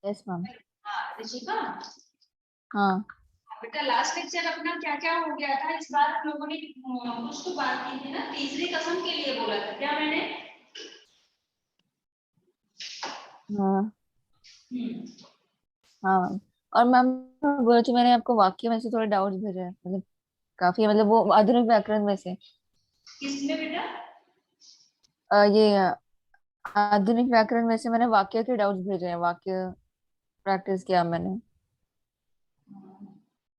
Yes ma'am. हाँ ऋषिका। हाँ बेटा लास्ट लेक्चर अपना क्या क्या हो गया था, इस बार हम लोगों ने कुछ तो बात की थी ना, तीसरी कसम के लिए बोला था क्या मैंने? हाँ हम्म। हाँ मैम। और मैम बोला तो मैंने आपको वाक्य में से थोड़े डाउट्स भेजे हैं, मतलब काफी, मतलब वो आधुनिक व्याकरण में से। किसमें बेटा? ये आधुनिक व्याकरण में से मैंने वाक्य के डाउट्स भेजे हैं, वाक्य प्रैक्टिस किया मैंने।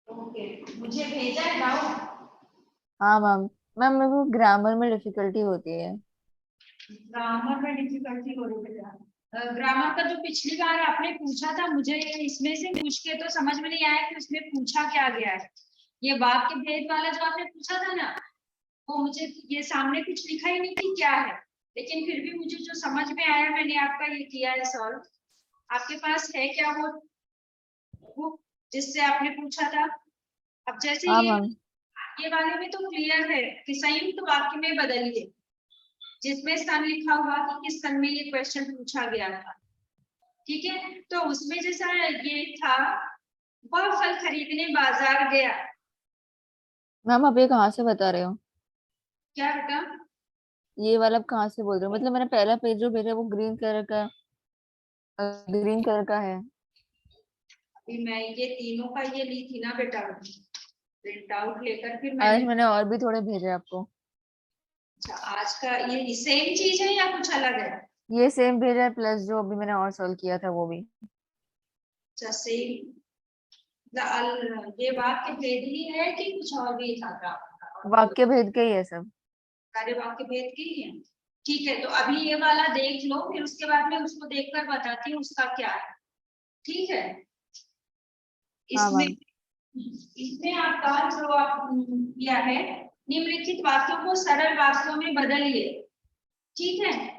ओके, मुझे भेजा है डाउट। हाँ मैम। मैम मेरे को ग्रामर में डिफिकल्टी होती है। ग्रामर में डिफिकल्टी हो रही है बेटा? ग्रामर का जो पिछली बार आपने पूछा था, मुझे इसमें से पूछ के तो समझ में नहीं आया कि उसमें पूछा क्या गया है। ये वाक्य भेद वाला जो आपने पूछा था ना, वो मुझे ये सामने कुछ लिखा ही नहीं कि क्या है, लेकिन फिर भी मुझे जो समझ में आया मैंने आपका ये किया है सॉल्व। आपके पास है क्या वो जिससे आपने पूछा था? अब जैसे हाँ मैम। ये वाले में तो क्लियर है कि संयुक्त वाक्य में बदलिए, जिसमें सन लिखा हुआ कि किस सन में ये क्वेश्चन पूछा गया था। ठीक है, तो उसमें जैसा ये था, वह फल खरीदने बाजार गया। मैम आप ये कहाँ से बता रहे हो? क्या बेटा? ये वाला आप कहाँ से बोल रहे हो? मतलब मैंने पहला पेज जो भेजा है वो ग्रीन कलर का है। अभी मैं ये तीनों का ये ली थी ना बेटा, प्रिंट आउट लेकर फिर आज मैंने। मैंने और भी थोड़े भेजे आपको। अच्छा, आज का ये सेम चीज है या कुछ अलग है? ये सेम भेजा है, प्लस जो अभी मैंने और सॉल्व किया था वो भी। अच्छा सेम। ये वाक्य भेद ही है कि कुछ और भी था का? वाक्य भेद के ही है सब। सारे वाक्य भेद के ही है। ठीक है, तो अभी ये वाला देख लो, फिर उसके बाद में उसको देखकर बताती हूँ उसका क्या है। ठीक है। हाँ इसमें मैम। इसमें आपका जो आप किया है, निम्नलिखित वाक्यों को सरल वाक्यों में बदलिए। ठीक है।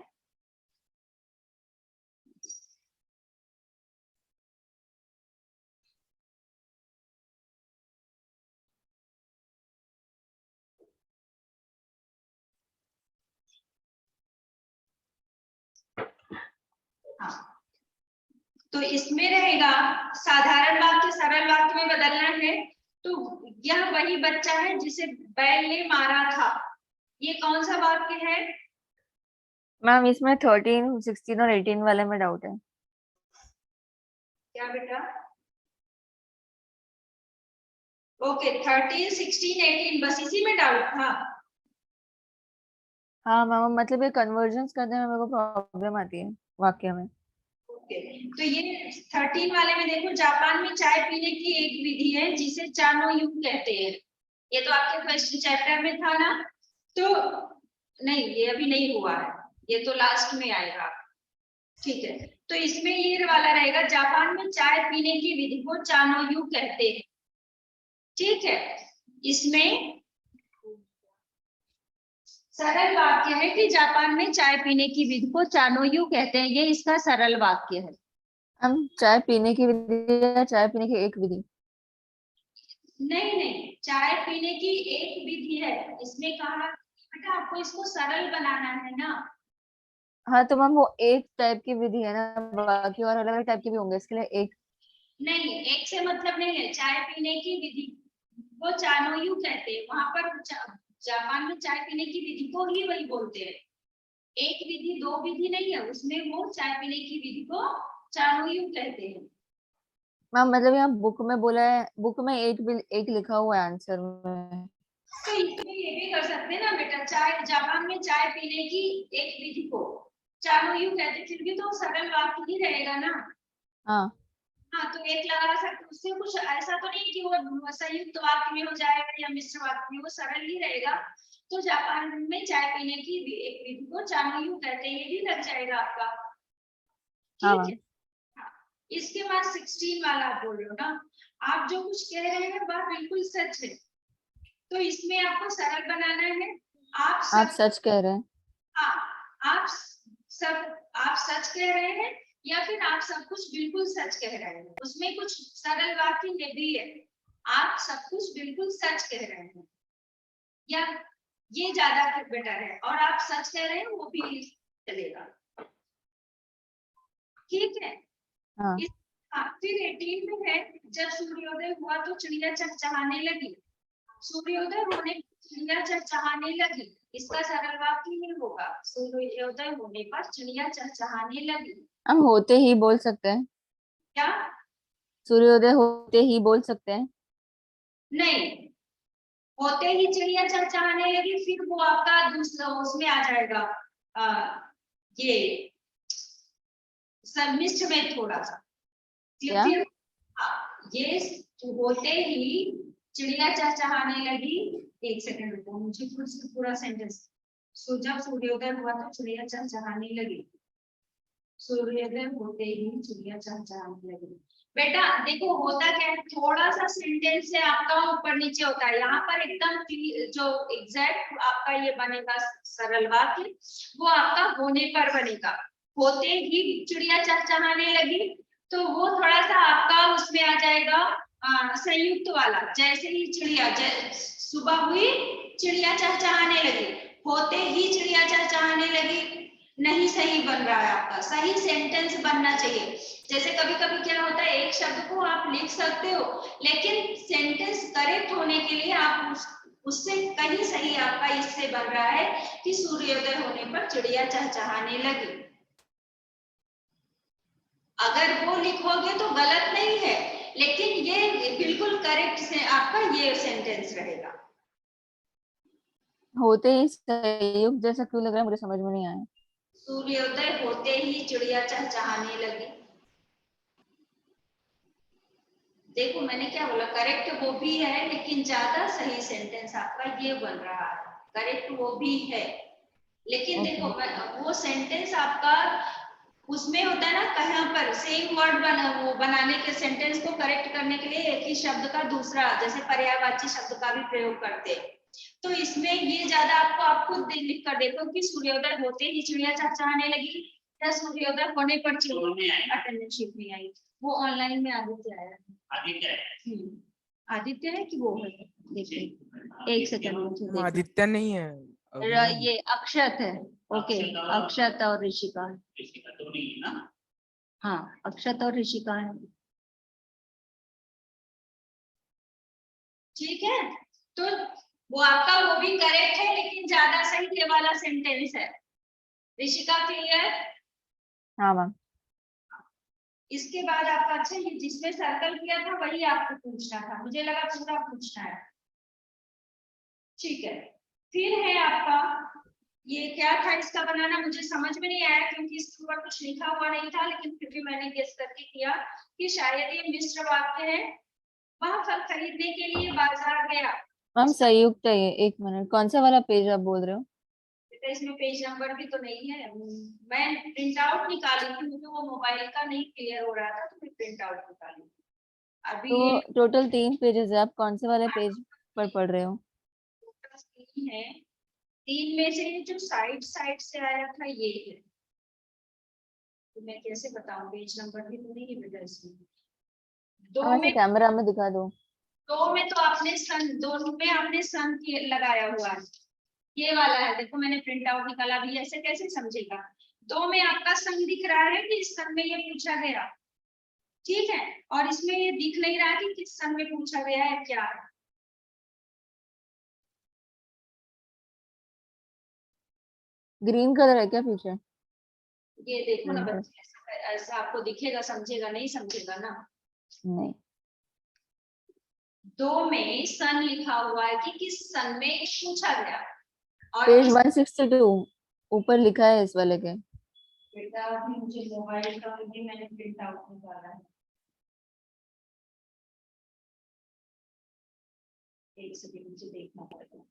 हाँ, तो इसमें रहेगा साधारण वाक्य सरल वाक्य में बदलना है। तो यह वही बच्चा है जिसे बैल ने मारा था, ये कौन सा वाक्य है? मैम इसमें 13, 16 और 18 वाले में डाउट है। क्या बेटा? ओके, 13, 16, 18 बस इसी में डाउट था। हाँ मैम, मतलब ये कन्वर्जन्स करने में मेरे को प्रॉब्लम आती है वाक्य में। ओके, तो ये 13 वाले में देखो, जापान में चाय पीने की एक विधि है जिसे चानो यू कहते हैं। ये तो आपके क्वेश्चन चैप्टर में था ना, तो नहीं ये अभी नहीं हुआ है, ये तो लास्ट में आएगा। ठीक है, तो इसमें ये वाला रहेगा, जापान में चाय पीने की विधि को चानो यू कहते हैं। ठीक है, इसमें सरल वाक्य है कि जापान में चाय पीने की विधि को चानोयू कहते हैं, ये इसका सरल वाक्य है। हम चाय पीने की विधि या चाय पीने की एक विधि? नहीं नहीं, चाय पीने की एक विधि है, इसमें कहा बेटा आपको इसको सरल बनाना है ना। हाँ तो मैम वो एक टाइप की विधि है ना, बाकी और अलग अलग टाइप की भी होंगे, इसके लिए एक। नहीं, एक से मतलब नहीं है, चाय पीने की विधि वो चानोयू कहते हैं, वहां पर जापान में चाय पीने की विधि को ही वही बोलते हैं। एक विधि दो विधि नहीं है उसमें, वो चाय पीने की विधि को चानोयू कहते हैं। मैम मतलब यहाँ बुक में बोला है, बुक में एक लिखा हुआ है आंसर में। तो इसमें ये भी कर सकते हैं ना बेटा, चाय जापान में चाय पीने की एक विधि को चानोयू कहते, फिर भी तो सरल वाक्य ही रहेगा ना। हाँ हाँ, तो एक लगा सकते, उससे कुछ ऐसा तो नहीं कि वो संयुक्त वाक्य में हो जाएगा या मिश्र वाक्य में, वो सरल ही रहेगा। तो जापान में चाय पीने की एक विधि को चानोयू कहते हैं, ये भी लग जाएगा आपका। हाँ ठीक है। मैम। हाँ। इसके बाद 16 वाला आप बोल रहे हो ना, आप जो कुछ कह रहे हैं बात बिल्कुल सच है, तो इसमें आपको सरल बनाना है। आप आप सब। सच कह रहे हैं। हाँ, आप आप सच कह रहे हैं या फिर आप सब कुछ बिल्कुल सच कह रहे हैं, उसमें कुछ सरल वाक्य ये भी है। आप सब कुछ बिल्कुल सच कह रहे हैं, या ये ज्यादा बेटर है, और आप सच कह रहे हैं वो भी चलेगा। ठीक है। हाँ हाँ, फिर 18 में है, जब सूर्योदय हुआ तो चिड़िया चहचहाने लगी। सूर्योदय होने पर चिड़िया चहचहाने लगी, इसका सरल वाक्य ये होगा, सूर्योदय होने पर चिड़िया चहचहाने लगी। हम होते ही बोल सकते हैं, क्या? सूर्योदय होते ही बोल सकते हैं। नहीं, होते ही चिड़िया चहचहाने लगी, फिर वो आपका दूसरा उसमें आ जाएगा, ये सम्मिश्र में थोड़ा सा। क्या? फिर ये होते ही चिड़िया चहचहाने लगी। एक सेकंड रुको, मुझे फिर से पूरा सेंटेंस। जब सूर्योदय हुआ तो चिड़िया चहचहाने लगी, सूर्योदय होते ही चिड़िया चहचहाने लगी। बेटा देखो होता क्या है, थोड़ा सा सेंटेंस से आपका ऊपर नीचे होता है, यहाँ पर एकदम जो एग्जैक्ट आपका ये बनेगा सरल वाक्य, वो आपका होने पर बनेगा। होते ही चिड़िया चहचहाने लगी, तो वो थोड़ा सा आपका उसमें आ जाएगा संयुक्त वाला। जैसे ही चिड़िया सुबह हुई चिड़िया चहचहाने लगी, होते ही चिड़िया चहचहाने लगी नहीं सही बन रहा है आपका, सही सेंटेंस बनना चाहिए। जैसे कभी कभी क्या होता है, एक शब्द को आप लिख सकते हो लेकिन सेंटेंस करेक्ट होने के लिए आप उससे कहीं सही आपका इससे बन रहा है कि सूर्योदय होने पर चिड़िया चहचहाने लगी। अगर वो लिखोगे तो गलत नहीं है, लेकिन ये बिल्कुल करेक्ट से आपका ये सेंटेंस रहेगा। होते ही संयुक्त जैसा क्यों लग रहा है, मुझे समझ में नहीं आया। सूर्योदय होते ही चिड़िया चहचहाने लगी। देखो मैंने क्या बोला, करेक्ट वो भी है लेकिन ज्यादा सही सेंटेंस आपका ये बन रहा है। करेक्ट वो भी है लेकिन देखो वो सेंटेंस आपका उसमें होता है ना, कहाँ पर सेम वर्ड वो बनाने के सेंटेंस को करेक्ट करने के लिए एक ही शब्द का दूसरा, जैसे पर्यायवाची शब्द का भी प्रयोग करते हैं। तो इसमें ये ज्यादा आपको आप खुद लिख कर देखो कि सूर्योदय होते ही चिड़िया चहचहाने लगी या सूर्योदय होने पर चिड़िया अटेंडेंस शीट में आई। वो ऑनलाइन में आदित्य आया है। आदित्य है। आदित्य है कि वो है, देखिए एक सेकंड मुझे आदित्य नहीं है, ये अक्षत है। ओके, अक्षत और ऋषिका। ऋषिका तो नहीं है ना? हाँ, अक्षत और ऋषिका है। ठीक है, तो वो आपका वो भी करेक्ट है लेकिन ज्यादा सही ये वाला सेंटेंस है। ऋषिका क्लियर? हाँ मैम। इसके बाद आपका अच्छा, ये जिसमें सर्कल किया था वही आपको पूछना था, मुझे लगा पूरा पूछना है। ठीक है, फिर है आपका ये क्या था इसका बनाना, मुझे समझ में नहीं आया क्योंकि इसके ऊपर कुछ लिखा हुआ नहीं था, लेकिन फिर भी मैंने गेस करके किया कि शायद ये मिश्र वाक्य है। वह फल खरीदने के लिए बाजार गया। मैम संयुक्त है ये, एक मिनट, कौन सा वाला पेज आप बोल रहे हो? बेटा इसमें पेज नंबर भी तो नहीं है, मैं प्रिंट आउट निकाली थी, मुझे वो मोबाइल का नहीं क्लियर हो रहा था तो मैं प्रिंट आउट निकाली अभी। तो टोटल 3 पेजेस है, आप कौन से वाले पेज पर पढ़ रहे हो? तीन है, तीन में से जो साइड साइड से आया था ये है, तो मैं कैसे बताऊं, पेज नंबर भी तो नहीं है बेटा इसमें। दो ऐसे में, कैमरा में दिखा दो। दो में तो आपने सन, दोनों में आपने सन लगाया हुआ है, ये वाला है देखो मैंने प्रिंट आउट निकाला भी, ऐसे कैसे समझेगा। दो में आपका सन दिख रहा है कि इस सन में ये पूछा गया, ठीक है, और इसमें ये दिख नहीं रहा कि किस सन में पूछा गया है क्या है। ग्रीन कलर है क्या पीछे? ये देखो ना बच्चे, ऐसा आपको दिखेगा, समझेगा नहीं, समझेगा ना। नहीं, दो में सन लिखा हुआ है कि किस सन में पूछा गया, और पेज 162 ऊपर लिखा है इस वाले के। बेटा अभी मुझे मोबाइल का भी मैंने प्रिंट आउट निकाला है, एक सेकंड मुझे देखना पड़ेगा।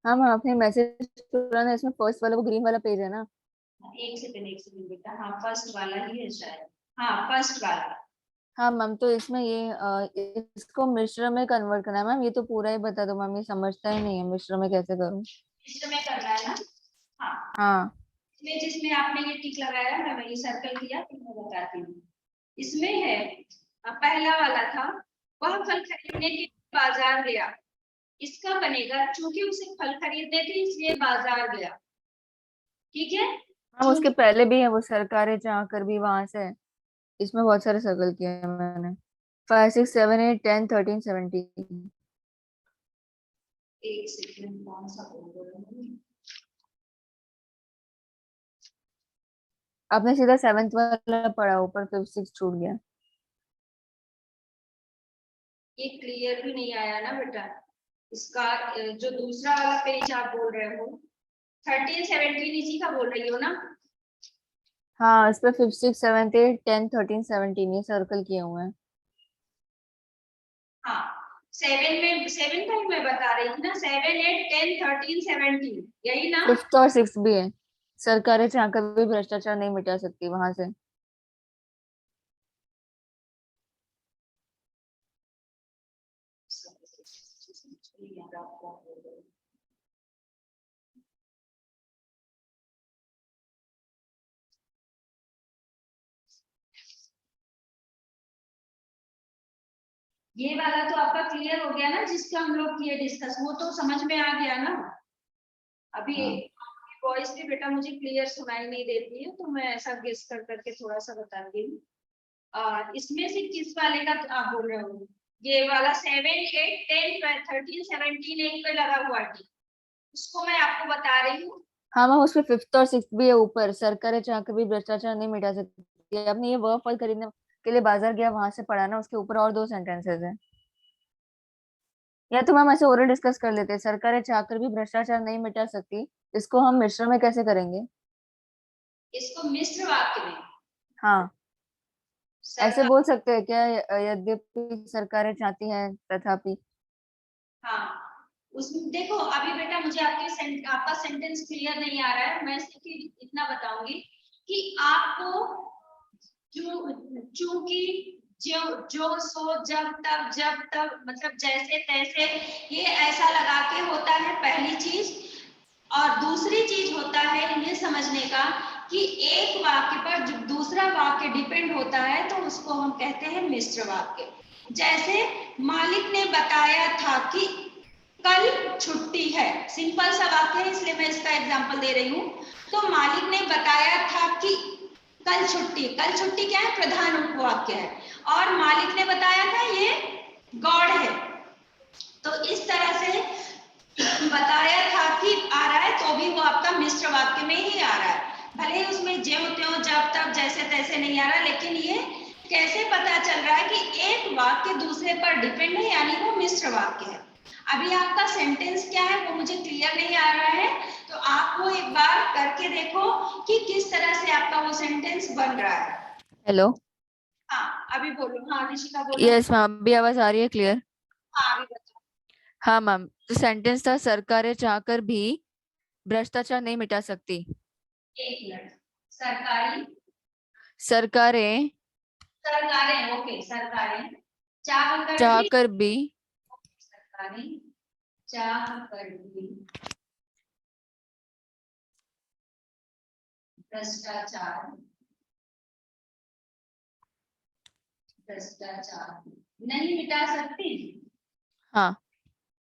हाँ मैम, आपने मैसेज तुरंत इसमें फर्स्ट वाला वो ग्रीन वाला पेज है ना? एक सेकंड बेटा, हाँ फर्स्ट वाला ही है शायद, हाँ फर्स्ट वाला। हाँ मैम, तो इसमें ये इसको मिश्र में कन्वर्ट करना है मैम। ये तो पूरा ही बता दो मैम, ये समझता ही नहीं है मिश्र में कैसे करूँ। इस समय करना है ना। हाँ, हाँ इसमें जिसमें आपने ये टिक लगाया, मैं वही सर्कल किया, तो मैं बताती हूँ। इसमें है पहला वाला था, वह फल खरीदने के लिए बाजार गया। इसका बनेगा चूंकि उसे फल खरीदने थे इसलिए बाजार गया। ठीक है। मैम, उसके चूंकि पहले भी है वो, सरकारें चाह कर भी वहां से है। इसमें बहुत सारे सर्कल किए हैं मैंने। 5 6 7 8 10 13 17। एक सेकंड, कौन सा बोल रहा हूँ। आपने सीधा 7th वाला पढ़ा, ऊपर 5 6 छूट गया। ये क्लियर भी नहीं आया ना बेटा। इसका जो दूसरा वाला पेज आप बोल रहे हो, 13 17 इसी का बोल रही हो ना। हाँ, इस पे 5 6 7 8 10 13 17 ये सर्कल किए हुए हैं। हाँ, 7 में 7 का ही मैं बता रही थी ना, 7 8 10 13 17, यही ना। 5th और 6th भी है। सरकारें चाहकर भी भ्रष्टाचार नहीं मिटा सकती, वहां से। ये वाला तो आपका क्लियर हो गया ना, जिसका हम लोग किए डिस्कस, वो तो समझ में आ गया ना। अभी हाँ वॉइस भी बेटा मुझे क्लियर सुनाई नहीं देती है, तो मैं ऐसा गेस कर करके थोड़ा सा बता रही हूँ। इसमें से किस वाले का आप बोल रहे हो? ये वाला 7 8 10 13 17 एक पे लगा हुआ है, उसको मैं आपको बता रही हूँ। हाँ मैम, उसमें 5th और 6th भी है ऊपर। सरकारें चाहकर भी भ्रष्टाचार नहीं मिटा सकती। आपने ये वह फल खरीदने के लिए बाजार गया, वहां से पढ़ा ना, उसके ऊपर और 2 सेंटेंसेस है। या तो मैम ऐसे ओरल डिस्कस कर लेते हैं, सरकारें चाहकर भी भ्रष्टाचार नहीं मिटा सकती, इसको हम मिश्रण में कैसे करेंगे। इसको मिश्र वाक्य में हाँ, ऐसे सरकार। बोल सकते हैं क्या, यद्यपि सरकारें चाहती हैं तथापि। हाँ, उसमें देखो अभी बेटा मुझे आपका सेंटेंस क्लियर नहीं आ रहा है, मैं सिर्फ इतना बताऊंगी कि आपको चूंकि जो जो सो जब तब मतलब जैसे तैसे, ये ऐसा लगा के होता है पहली चीज। और दूसरी चीज होता है ये समझने का कि एक वाक्य पर जो दूसरा वाक्य डिपेंड होता है तो उसको हम कहते हैं मिश्र वाक्य। जैसे मालिक ने बताया था कि कल छुट्टी है, सिंपल सा वाक्य है इसलिए मैं इसका एग्जांपल दे रही हूँ। तो मालिक ने बताया था कि कल छुट्टी, कल छुट्टी क्या है, प्रधान उपवाक्य है। और मालिक ने बताया था ये गॉड है। तो इस तरह से बताया था कि आ रहा है तो भी वो आपका मिश्र वाक्य में ही आ रहा है। भले ही उसमें ज्यों त्यों जब तब जैसे तैसे नहीं आ रहा, लेकिन ये कैसे पता चल रहा है कि एक वाक्य दूसरे पर डिपेंड है, यानी वो मिश्र वाक्य है। अभी आपका सेंटेंस क्या है वो मुझे क्लियर नहीं आ रहा है, तो आप वो एक बार करके देखो कि किस तरह से आपका वो सेंटेंस बन रहा है। हेलो। हाँ अभी बोलो, हाँ ऋषिका बोलो। यस मैम, अभी आवाज आ रही है क्लियर। हाँ अभी बताओ। हाँ मैम, जो सेंटेंस था, सरकारें चाहकर भी भ्रष्टाचार नहीं मिटा सकती। एक मिनट। सरकारी, सरकारें सरकारें, ओके सरकारें चाह कर भी, चाहकर भी सरकारें चाह कर भी भ्रष्टाचार, भ्रष्टाचार नहीं मिटा सकती, हाँ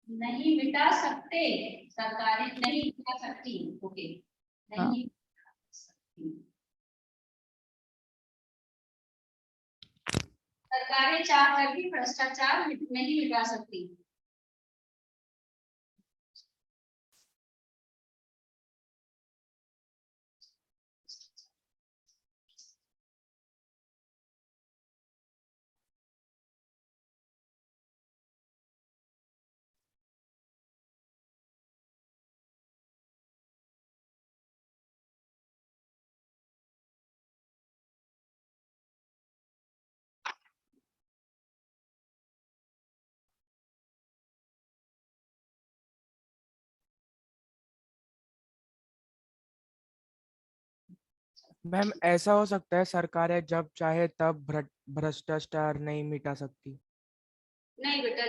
नहीं मिटा सकते, सरकारें नहीं मिटा सकती, ओके, नहीं हाँ मिटा सकती, सरकारें चाह कर भी भ्रष्टाचार नहीं मिटा सकती। मैम ऐसा हो सकता है सरकारें जब चाहे तब भ्रष्टाचार नहीं मिटा सकती। नहीं बेटा,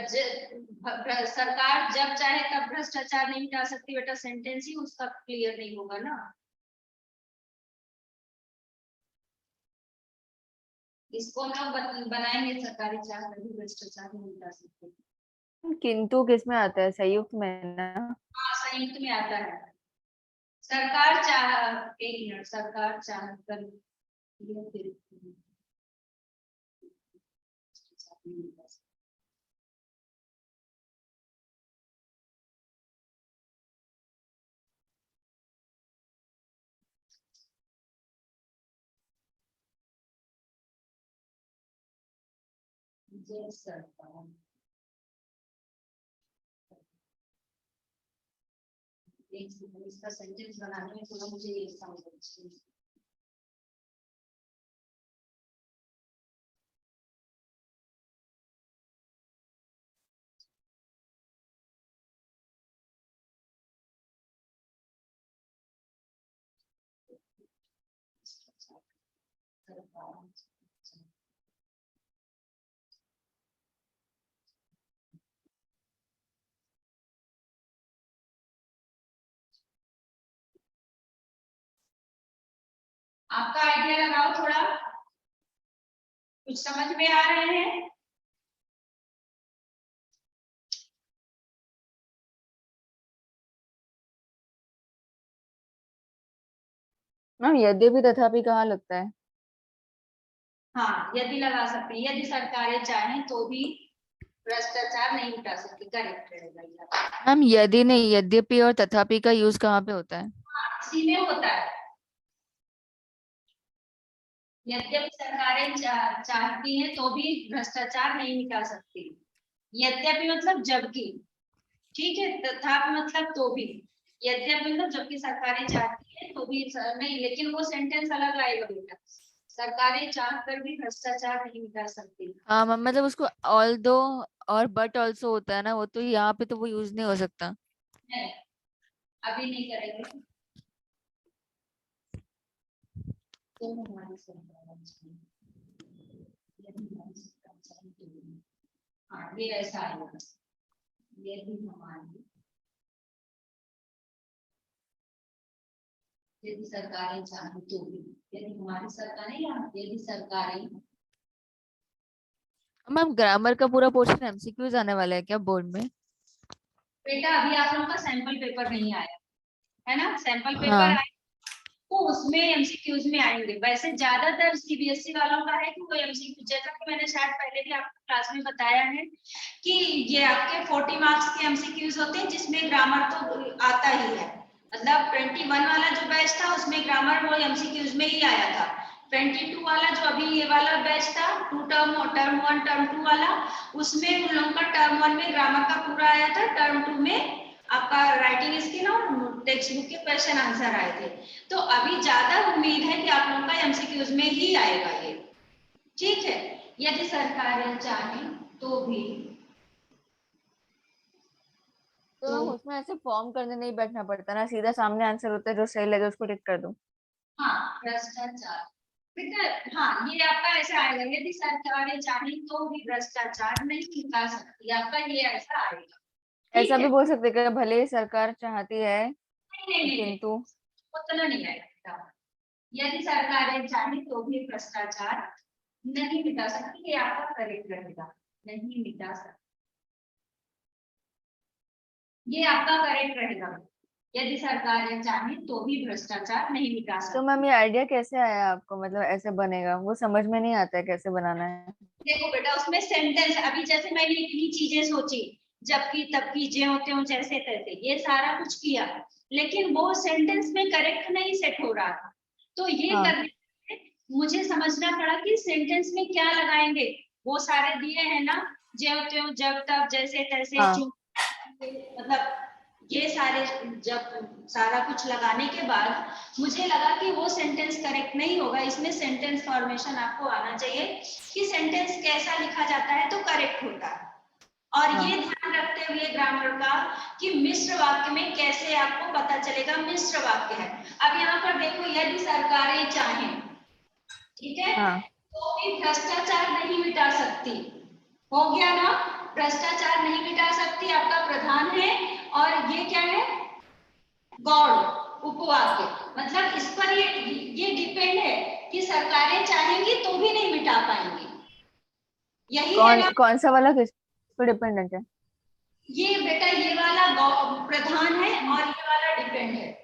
सरकार जब चाहे तब भ्रष्टाचार नहीं मिटा सकती बेटा, सेंटेंस ही उसका क्लियर नहीं होगा ना। इसको हम लोग बनाएंगे, सरकारी चाह कभी भ्रष्टाचार नहीं मिटा सकते। किंतु किसमें आता है? संयुक्त में ना? हाँ, संयुक्त में आता है। सरकार चाह, एक मिनट, सरकार चाह कर जय सरकार, एक सेकंड, इसका सेंटेंस बनाने में थोड़ा मुझे ये समझ। आपका आइडिया लगाओ थोड़ा, कुछ समझ में आ रहे हैं? मैम यद्यपि तथापि कहाँ लगता है? हाँ, यदि लगा सकते हैं, यदि सरकारें चाहें तो भी भ्रष्टाचार नहीं मिटा सकती, करेक्ट रहेगा ये। मैम यदि नहीं, यद्यपि और तथापि का यूज कहाँ पे होता है? इसी में होता है। यद्यपि सरकारें चाहती हैं तो भी भ्रष्टाचार नहीं मिटा सकती। यद्यपि मतलब जबकि, ठीक है, तथापि मतलब तो भी। यद्यपि मतलब जबकि सरकारें चाहती है तो भी नहीं, लेकिन वो सेंटेंस अलग लाएगा बेटा, सरकारें चाह कर भी भ्रष्टाचार नहीं मिटा सकती। हाँ मैम, मतलब उसको ऑल दो और बट ऑल्सो होता है ना, वो तो यहाँ पे तो वो यूज नहीं हो सकता। नहीं, अभी नहीं करेंगे तो हमारी सरकार हाँ, ये ऐसा आएगा, ये भी हमारी, यदि सरकारें चाहें तो भी, यदि हमारी सरकारें या यदि सरकारें। मैम ग्रामर का पूरा पोर्शन एमसीक्यूज आने वाला है क्या बोर्ड में? बेटा अभी आप लोगों का सैंपल पेपर नहीं आया है ना, सैंपल पेपर हाँ। आए तो उसमें एमसीक्यूज में आएंगे। वैसे ज्यादातर सीबीएसई वालों का है कि वो एमसीक्यू, जैसा कि मैंने शायद पहले भी आपको क्लास में बताया है कि ये आपके 40 मार्क्स के एमसीक्यूज होते हैं, जिसमें ग्रामर तो आता ही है। मतलब 21 वाला जो बैच था उसमें ग्रामर वो एमसीक्यूज में ही आया था। 22 वाला जो अभी ये वाला बैच था, टर्म 1 टर्म 2 वाला, उसमें उन लोगों का टर्म 1 में ग्रामर का पूरा आया था, टर्म 2 में आपका राइटिंग स्किल और टेक्स्ट बुक के क्वेश्चन आंसर आए थे। तो अभी ज्यादा उम्मीद है कि आप लोगों का एमसीक्यूज में ही आएगा ये, ठीक है। यदि सरकारें चाहें तो भी, तो मैम उसमें ऐसे फॉर्म करने नहीं बैठना पड़ता ना, सीधा सामने आंसर होता है, जो सही लगे उसको टिक कर दूं। हाँ, भ्रष्टाचार बेटा, हाँ ये आपका ऐसा आएगा, यदि सरकारें चाहें तो भी भ्रष्टाचार नहीं मिटा सकती, आपका ये ऐसा आएगा, ऐसा ठीक भी है। बोल सकते हैं कि भले ही सरकार चाहती है नहीं, किंतु। उतना नहीं आएगा। यदि सरकारें चाहें तो भी भ्रष्टाचार नहीं मिटा सकती, ये आपका करेक्ट रहेगा, नहीं मिटा सकती, ये आपका करेक्ट रहेगा। यदि सरकारें चाहें तो भी भ्रष्टाचार नहीं मिटा तो सकती। मैम ये आइडिया कैसे आया आपको? मतलब ऐसे बनेगा, वो समझ में नहीं आता है कैसे बनाना है। देखो बेटा, उसमें सेंटेंस, अभी जैसे मैंने इतनी चीजें सोची, जबकि तबकि ज्यों त्यों जैसे तैसे, ये सारा कुछ किया, लेकिन वो सेंटेंस में करेक्ट नहीं सेट हो रहा था। तो ये हाँ। करने के लिए मुझे समझना पड़ा कि सेंटेंस में क्या लगाएंगे। वो सारे दिए हैं ना, ज्यों त्यों, जब तब, जैसे तैसे, हाँ। चूं, मतलब ये सारे, जब सारा कुछ लगाने के बाद मुझे लगा कि वो सेंटेंस करेक्ट नहीं होगा, इसमें सेंटेंस फॉर्मेशन आपको आना चाहिए कि सेंटेंस कैसा लिखा जाता है तो करेक्ट होता है। और हाँ। ये ध्यान रखते करते हुए ग्रामर का कि मिश्र वाक्य में कैसे आपको पता चलेगा मिश्र वाक्य है। अब यहाँ पर देखो, यदि सरकारें चाहें, ठीक है, हाँ तो भी भ्रष्टाचार नहीं मिटा सकती। हो गया ना, भ्रष्टाचार नहीं मिटा सकती आपका प्रधान है, और ये क्या है, गौड़ उपवाक्य। मतलब इस पर ये डिपेंड है कि सरकारें चाहेंगी तो भी नहीं मिटा पाएंगी। यही है ना, कौन सा वाला किस पर डिपेंडेंट है? ये बेटा ये वाला प्रधान है और ये वाला डिपेंड है। ठीक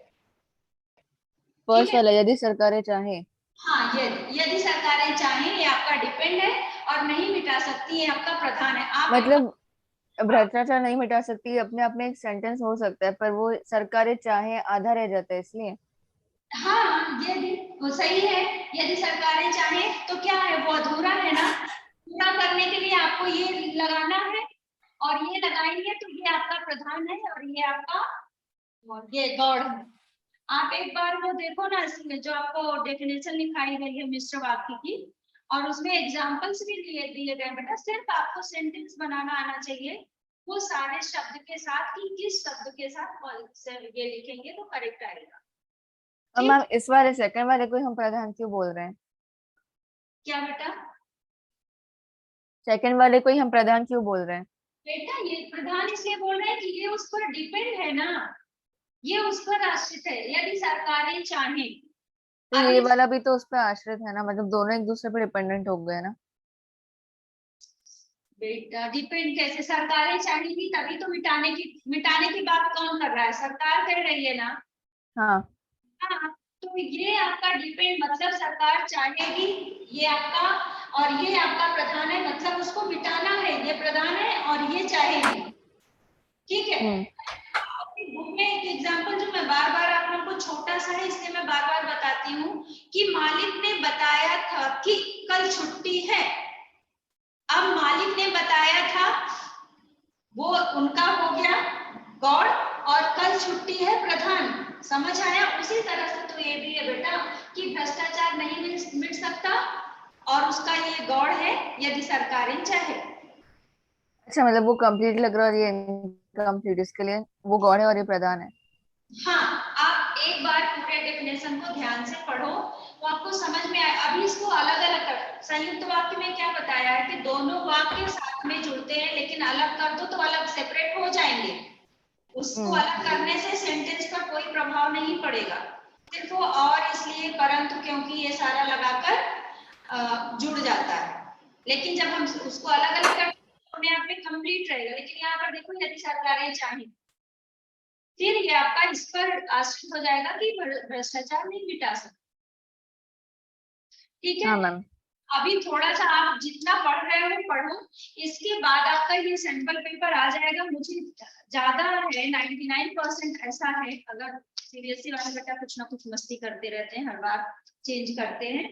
फर्स्ट है, वाला यदि सरकारें चाहें। हाँ, यदि सरकारें चाहें ये आपका डिपेंड है, और नहीं मिटा सकती ये आपका प्रधान है। आप मतलब भ्रष्टाचार नहीं मिटा सकती अपने आप में एक सेंटेंस हो सकता है, पर वो सरकारें चाहे आधा रह जाता है इसलिए। हाँ, यदि वो सही है, यदि सरकारें चाहें तो क्या है, वो अधूरा है ना, पूरा करने के लिए आपको ये लगाना है, और ये लगाएंगे तो ये आपका प्रधान है और ये आपका, और ये गौड़ है। आप एक बार वो देखो ना, इसमें जो आपको डेफिनेशन लिखाई गई है मिश्र वाक्य की, और उसमें एग्जाम्पल्स भी दिए गए बेटा, सिर्फ आपको सेंटेंस बनाना आना चाहिए वो सारे शब्द के साथ, कि किस शब्द के साथ कौन से ये लिखेंगे तो करेक्ट आएगा। और ठीक, मैम इस वाले सेकंड वाले को हम प्रधान क्यों बोल रहे हैं? क्या बेटा? सेकंड वाले को ही हम प्रधान क्यों बोल रहे हैं? बेटा ये प्रधान इसलिए बोल रहे हैं कि ये उस पर डिपेंड है ना, ये उस पर आश्रित है, यदि सरकारें चाहें। तो ये अभी वाला भी तो उस पर आश्रित है ना, मतलब दोनों एक दूसरे पर डिपेंडेंट हो गए ना। बेटा डिपेंड कैसे, सरकारें चाहेंगी तभी तो मिटाने की बात कौन कर रहा है, सरकार कर रही है ना। हाँ हाँ, तो ये आपका डिपेंड मतलब सरकार चाहेगी, ये आपका, और ये आपका प्रधान है, मतलब उसको मिटाना है, ये प्रधान है और ये चाहेगी। ठीक है, बुक में एक एग्जांपल जो मैं बार बार आप लोगों को, छोटा सा है इसलिए मैं बार बार बताती हूँ, कि मालिक ने बताया था कि कल छुट्टी है। अब मालिक ने बताया था, वो उनका हो गया गौड़, और कल छुट्टी है प्रधान। समझ आया? उसी तरह से तो ये भी है बेटा कि भ्रष्टाचार नहीं मिट सकता, और उसका ये गौड़ है यदि सरकारें चाहे। अच्छा, मतलब वो कंप्लीट लग रहा है और ये इनकम्प्लीट, इसके लिए वो गौड़ है और ये प्रधान है। हाँ, आप एक बार पूरे डेफिनेशन को ध्यान से पढ़ो तो आपको समझ में आए। अभी इसको अलग अलग कर, संयुक्त वाक्य में क्या बताया है कि दोनों वाक्य साथ में जुड़ते हैं, लेकिन अलग कर दो तो अलग सेपरेट हो जाएंगे। उसको अलग करने से सेंटेंस पर कोई प्रभाव नहीं पड़ेगा, सिर्फ वो और इसलिए परंतु क्योंकि ये सारा लगाकर जुड़ जाता है। लेकिन जब हम उसको अलग अलग करते हैं तो अपने आप में कंप्लीट रहेगा। लेकिन यहाँ पर देखो, यदि सरकारें चाहें, फिर ये आपका इस पर आश्रित हो जाएगा कि भ्रष्टाचार नहीं मिटा सकते। ठीक है, हाँ मैम। अभी थोड़ा सा आप जितना पढ़ रहे हो पढ़ो, इसके बाद आपका ये सैंपल पेपर आ जाएगा। मुझे ज्यादा है 99% ऐसा है, अगर सीबीएसई वाले बेटा कुछ ना कुछ मस्ती करते रहते हैं, हर बार चेंज करते हैं,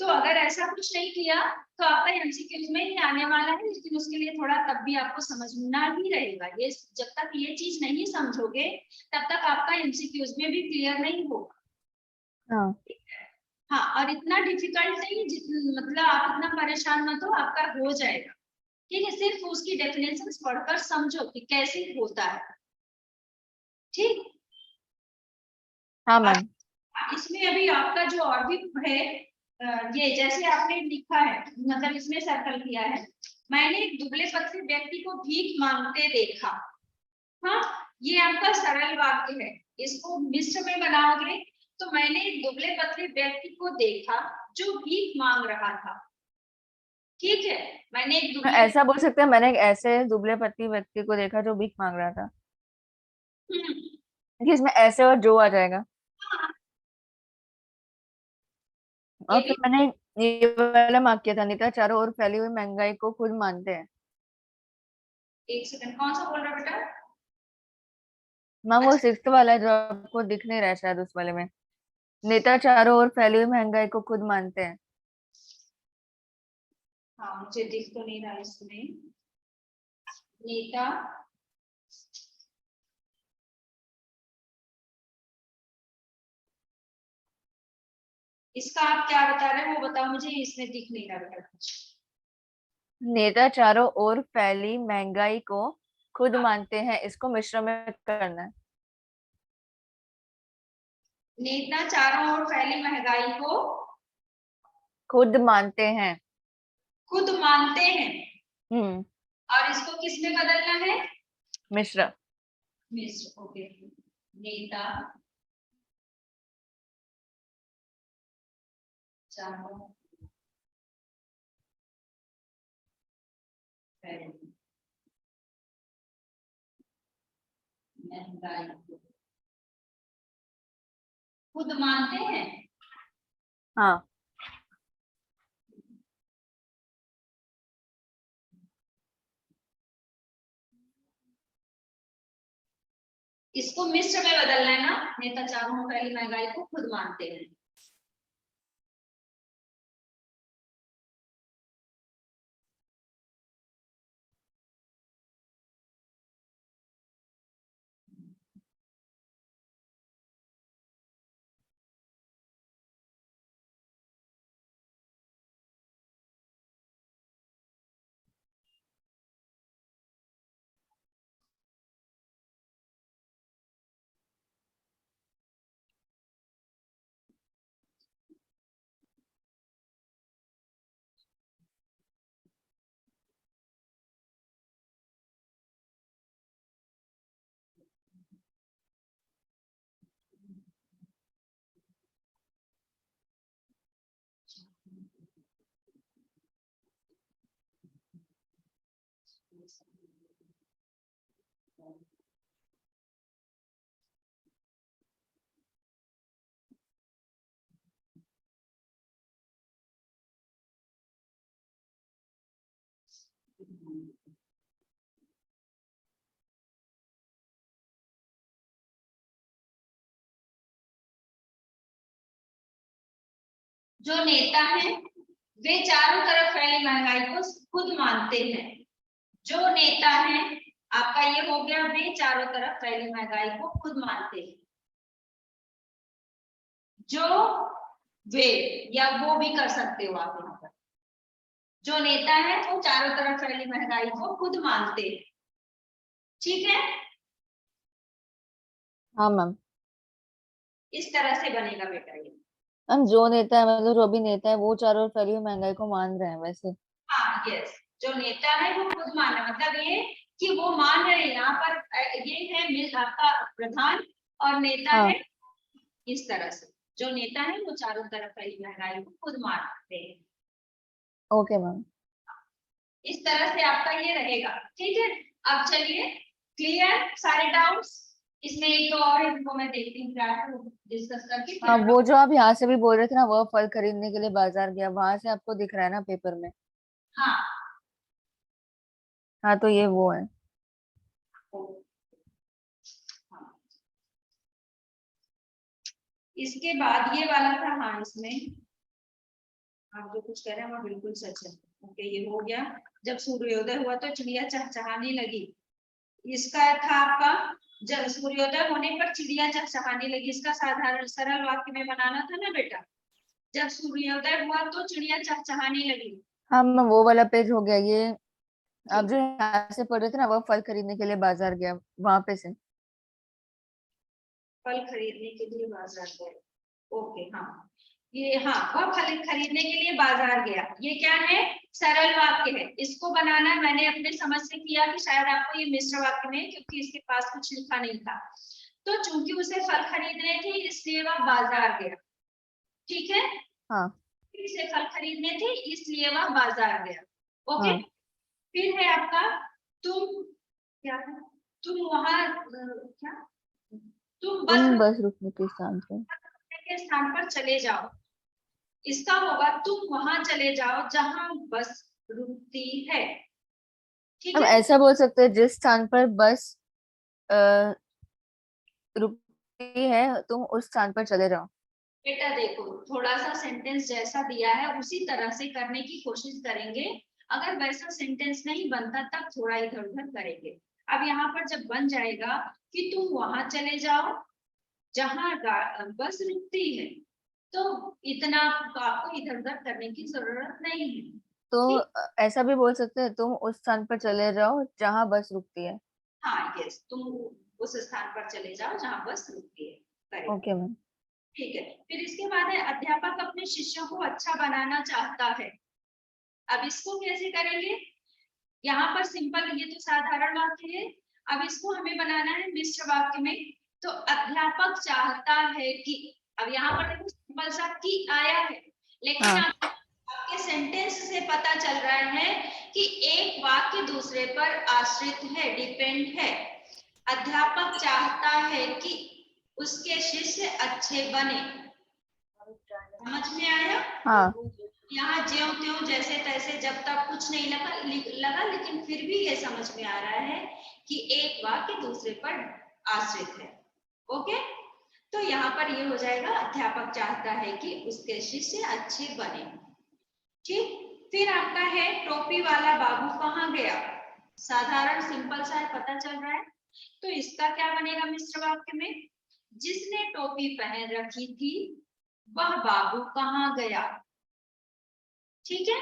तो अगर ऐसा कुछ नहीं किया तो आपका एमसीक्यूज में ही आने वाला है। लेकिन उसके लिए थोड़ा तब भी आपको समझना ही रहेगा, ये जब तक ये चीज नहीं समझोगे तब तक आपका एमसीक्यूज में भी क्लियर नहीं होगा। हाँ हाँ, और इतना डिफिकल्ट नहीं, मतलब आप इतना परेशान मत हो, आपका हो जाएगा। ठीक है, सिर्फ उसकी डेफिनेशंस पढ़कर समझो कि कैसे होता है। ठीक, हाँ मैम। इसमें अभी आपका जो और भी है, ये जैसे आपने लिखा है, मतलब इसमें सर्कल किया है, मैंने एक दुबले पतले व्यक्ति को भीख मांगते देखा। हाँ, ये आपका सरल वाक्य है। इसको मिश्र में बनाओगे तो मैंने एक दुबले पतले व्यक्ति को देखा जो भीख मांग रहा था। ठीक है, मैंने एक दुबले, ऐसा बोल सकते हैं, मैंने एक ऐसे दुबले पतले व्यक्ति को देखा जो भीख मांग रहा था, कि इसमें ऐसे और जो आ जाएगा। हाँ, ये और भी फिर मैंने ये वाला मार्क किया था, नेता चारों ओर फैली हुई महंगाई को खुद मानते हैं। एक सेकंड, कौन सा बोल रहा बेटा? मैम वो अच्छा, सिक्स्थ वाला है जो आपको दिख नहीं रहा है शायद उस वाले में, नेता चारों ओर फैली हुई महंगाई को खुद मानते हैं। हाँ, मुझे दिख तो नहीं रहा इसमें। नेता इसका आप क्या बता रहे हैं वो बताओ मुझे, इसमें दिख नहीं रहा बेटा कुछ। नेता चारों ओर फैली महंगाई को खुद मानते हैं, इसको मिश्र में करना है। नेता चारों ओर फैली महंगाई को खुद मानते हैं। खुद मानते हैं, हम्म। और इसको किस में बदलना है? मिश्र। मिश्र। ओके। नेता चारों फैली महंगाई को खुद मानते हैं। हाँ। इसको मिश्र में बदलना है ना, नेता चारों ओर फैली महंगाई को खुद मानते हैं। जो नेता है वे चारों तरफ फैली महंगाई को खुद मानते हैं। जो नेता है आपका ये हो गया, वे चारों तरफ फैली महंगाई को खुद मानते हैं। जो वे या वो भी कर सकते हो आप यहाँ पर। जो नेता है वो चारों तरफ फैली महंगाई को खुद मानते हैं। ठीक है, हाँ मैम। इस तरह से बनेगा बेटा ये। मैम जो नेता है, मतलब जो भी नेता है वो चारों ओर फैली हुई महंगाई को मान रहे हैं वैसे। हाँ यस, जो नेता है वो खुद मान रहा है, मतलब ये कि वो मान रहे हैं। यहाँ पर ये है मिल आपका प्रधान और नेता हाँ। है इस तरह से। जो नेता है वो चारों तरफ फैली महंगाई को खुद मानते हैं। Okay ma'am. इस तरह से आपका ये रहेगा। ठीक है, अब चलिए, क्लियर सारे डाउट्स? इसमें एक तो और इनको मैं देखती हूँ, क्या डिस्कस करके हाँ, फिर वो जो आप यहाँ से भी बोल रहे थे ना, वह फल खरीदने के लिए बाजार गया, वहां से आपको दिख रहा है ना पेपर में? हाँ हाँ, तो ये वो है। हाँ। इसके बाद ये वाला था, हाँ इसमें आप जो कुछ कह रहे हैं वो बिल्कुल सच है। ओके, ये हो गया। जब सूर्योदय हुआ तो चिड़िया चहचहाने लगी। इसका था आपका, जब सूर्योदय होने पर चिड़िया चहचहाने लगी। इसका साधारण सरल वाक्य में बनाना था ना बेटा। जब सूर्योदय हुआ तो चिड़िया चहचहाने लगी। हाँ मैम, वो वाला पेज हो गया ये। आप ठीक, जो यहाँ से पढ़ रहे थे ना, वह फल खरीदने के लिए बाजार गया, वहां पे से। फल खरीदने के लिए बाजार गए। ओके हाँ, ये हाँ, वह फल खरीदने के लिए बाजार गया। ये क्या है? सरल वाक्य है। इसको बनाना मैंने अपने समझ से किया कि शायद आपको ये मिश्र वाक्य में, क्योंकि इसके पास कुछ लिखा नहीं था। तो चूंकि उसे फल खरीदने थे इसलिए वह बाजार गया। ठीक है, हाँ। इसे फल खरीदने थे इसलिए वह बाजार गया। ओके। हाँ। फिर है आपका, तुम क्या है? तुम वहां क्या, तुम बस तुम बस रुकने के स्थान पर। के स्थान पर चले जाओ। इसका होगा तुम वहां चले जाओ जहां बस रुकती है। ठीक हम है, ऐसा बोल सकते हैं, जिस स्थान पर बस अ, रुकती है, तुम उस स्थान पर चले जाओ। बेटा देखो, थोड़ा सा सेंटेंस जैसा दिया है उसी तरह से करने की कोशिश करेंगे। अगर वैसा सेंटेंस नहीं बनता तब थोड़ा इधर उधर करेंगे। अब यहाँ पर जब बन जाएगा कि तुम वहां चले जाओ जहां बस रुकती है, तो इतना आपको इधर उधर करने की जरूरत नहीं है। तो ठीक, ऐसा भी बोल सकते हैं, तुम उस स्थान पर चले जाओ जहां बस रुकती है। हाँ यस, तुम उस स्थान पर चले जाओ जहाँ बस रुकती है। करेक्ट। Okay ma'am. ठीक है, फिर इसके बाद है अध्यापक अपने शिष्यों को अच्छा बनाना चाहता है। अब इसको कैसे करेंगे? यहाँ पर सिंपल, ये तो साधारण वाक्य है, अब इसको हमें बनाना है मिश्र वाक्य में। तो अध्यापक चाहता है कि, अब यहाँ पर देखो सिंपल सा कि आया है, लेकिन हाँ। आपके सेंटेंस से पता चल रहा है कि एक वाक्य दूसरे पर आश्रित है, डिपेंड है। अध्यापक चाहता है कि उसके शिष्य अच्छे बने। समझ में आया? हाँ। यहाँ ज्यों त्यों जैसे तैसे जब तक कुछ नहीं लगा, लेकिन फिर भी ये समझ में आ रहा है कि एक वाक्य दूसरे पर आश्रित है। ओके, तो यहाँ पर ये हो जाएगा अध्यापक चाहता है कि उसके शिष्य अच्छे बने। ठीक, फिर आपका है टोपी वाला बाबू कहाँ गया। साधारण सिंपल सा है, पता चल रहा है। तो इसका क्या बनेगा मिश्र वाक्य में? जिसने टोपी पहन रखी थी वह बाबू कहाँ गया। ठीक है,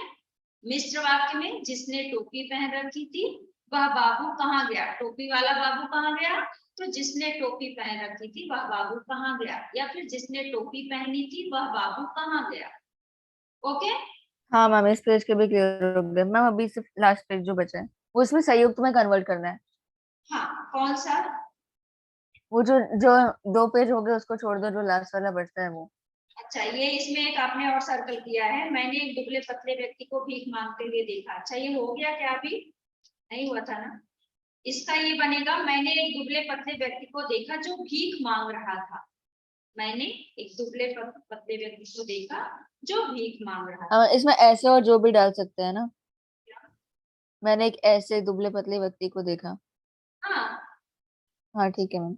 मिश्र वाक्य में जिसने टोपी पहन रखी थी वह बाबू कहाँ गया, टोपी वाला बाबू कहाँ गया, तो जिसने टोपी पहन रखी थी वह बाबू कहाँ गया, या फिर जिसने टोपी पहनी थी वह बाबू कहाँ गया। ओके, हाँ मैम, इस पेज के भी क्लियर हो गए मैम। अभी सिर्फ लास्ट पेज जो बचा है वो इसमें संयुक्त में कन्वर्ट करना है। हाँ कौन सा? वो जो जो 2 पेज हो गए उसको छोड़ दो, जो लास्ट वाला बचता है वो। अच्छा, ये इसमें एक आपने और सर्कल किया है, मैंने एक दुबले पतले व्यक्ति को भीख मांगते हुए देखा। अच्छा, ये हो गया क्या? अभी नहीं हुआ था ना। इसका ये बनेगा, मैंने एक दुबले पतले व्यक्ति को देखा जो भीख मांग रहा था। मैंने एक दुबले पतले व्यक्ति को देखा जो भीख मांग रहा था। इसमें ऐसे और जो भी डाल सकते हैं ना। मैंने एक ऐसे दुबले पतले व्यक्ति को देखा। हाँ, हाँ ठीक है मैम।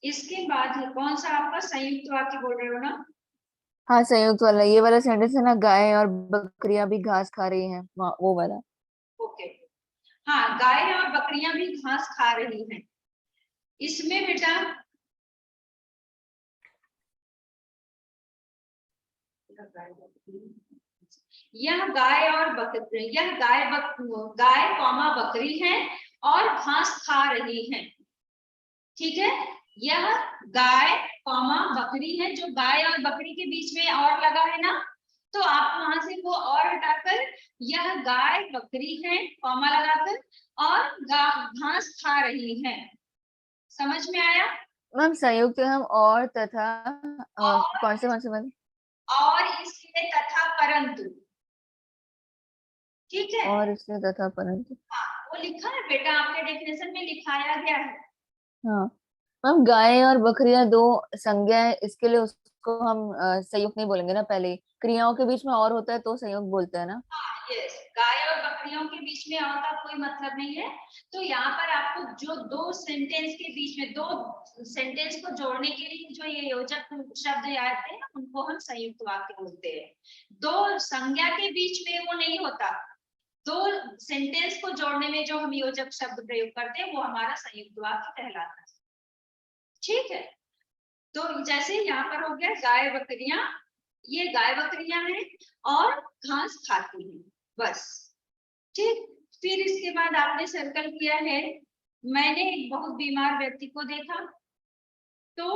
इसके बाद कौन सा आपका संयुक्त वाक्य बोल रहे हो ना? हाँ संयुक्त वाला, ये वाला सेंटेंस है ना, गायें और बकरियां भी घास खा रही हैं, वो वाला। ओके, हाँ, गाय और बकरियां भी घास खा रही हैं। इसमें बेटा यह गाय कौमा बकरी है और घास खा रही है। ठीक है, यह गाय कौमा बकरी है, जो गाय और बकरी के बीच में और लगा है ना, तो आप वहां से वो और हटाकर यह गाय बकरी है कौमा लगाकर और घास खा रही है। समझ में आया? मैम संयुक्त हम और तथा और कौन से वाले? और इसलिए तथा परंतु। ठीक है, और इसलिए तथा परंतु। हाँ वो लिखा है बेटा, आपके डेफिनेशन में लिखाया गया है। हाँ मैम, गायें और बकरियां 2 संज्ञा है, इसके लिए उसको हम संयुक्त नहीं बोलेंगे ना, पहले क्रियाओं के बीच में और होता है तो संयुक्त बोलते हैं ना। यस, गाय और बकरियों के बीच में और का कोई मतलब नहीं है। तो यहाँ पर आपको जो 2 सेंटेंस के बीच में 2 सेंटेंस को जोड़ने के लिए जो ये योजक शब्द आते हैं उनको हम संयुक्त वाक्य बोलते हैं। 2 संज्ञा के बीच में वो नहीं होता, 2 सेंटेंस को जोड़ने में जो हम योजक शब्द प्रयोग करते हैं वो हमारा संयुक्त वाक्य कहलाता है। ठीक है, तो जैसे यहाँ पर हो गया गाय बकरियां, ये गाय बकरियां हैं और घास खाती हैं, बस। ठीक, फिर इसके बाद आपने सर्कल किया है, मैंने एक बहुत बीमार व्यक्ति को देखा। तो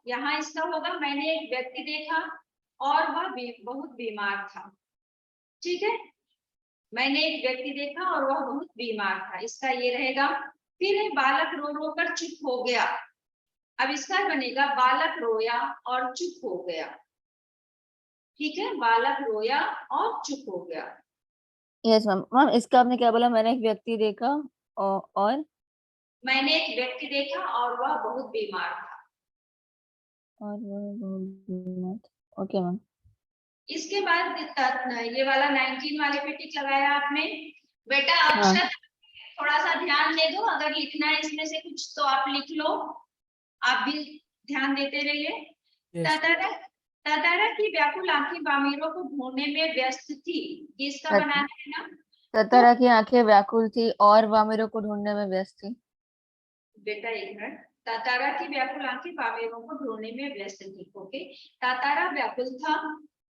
यहाँ इसका होगा, मैंने एक व्यक्ति देखा और वह बहुत बीमार था। ठीक है, मैंने एक व्यक्ति देखा और वह बहुत बीमार था, इसका ये रहेगा। फिर है बालक रो रो कर चुप हो गया। अब इसका बनेगा बालक रोया और चुप हो गया। ठीक है, बालक रोया और चुप हो गया। Yes ma'am. मैम इसका आपने क्या बोला? मैंने एक व्यक्ति देखा और मैंने एक व्यक्ति देखा और वह बहुत बीमार था। और वो बीमार था। Okay ma'am. इसके बाद ये वाला 19 वाले पे टिक लगाया आपने। बेटा हाँ। अक्षर थोड़ा सा ध्यान दे दो, अगर लिखना है इसमें से कुछ तो आप लिख लो, आप भी ध्यान देते रहिए। Yes. ततारा की व्याकुल आंखें बामीरों को ढूंढने में व्यस्त थी, इसका बनाना है ना। ततारा की आंखें व्याकुल थी और वामिरों को ढूंढने में व्यस्त थी। बेटा एक मिनट, तातारा की व्याकुल आंखें बामीरों को ढूंढने में व्यस्त थी। ओके, तातारा व्याकुल था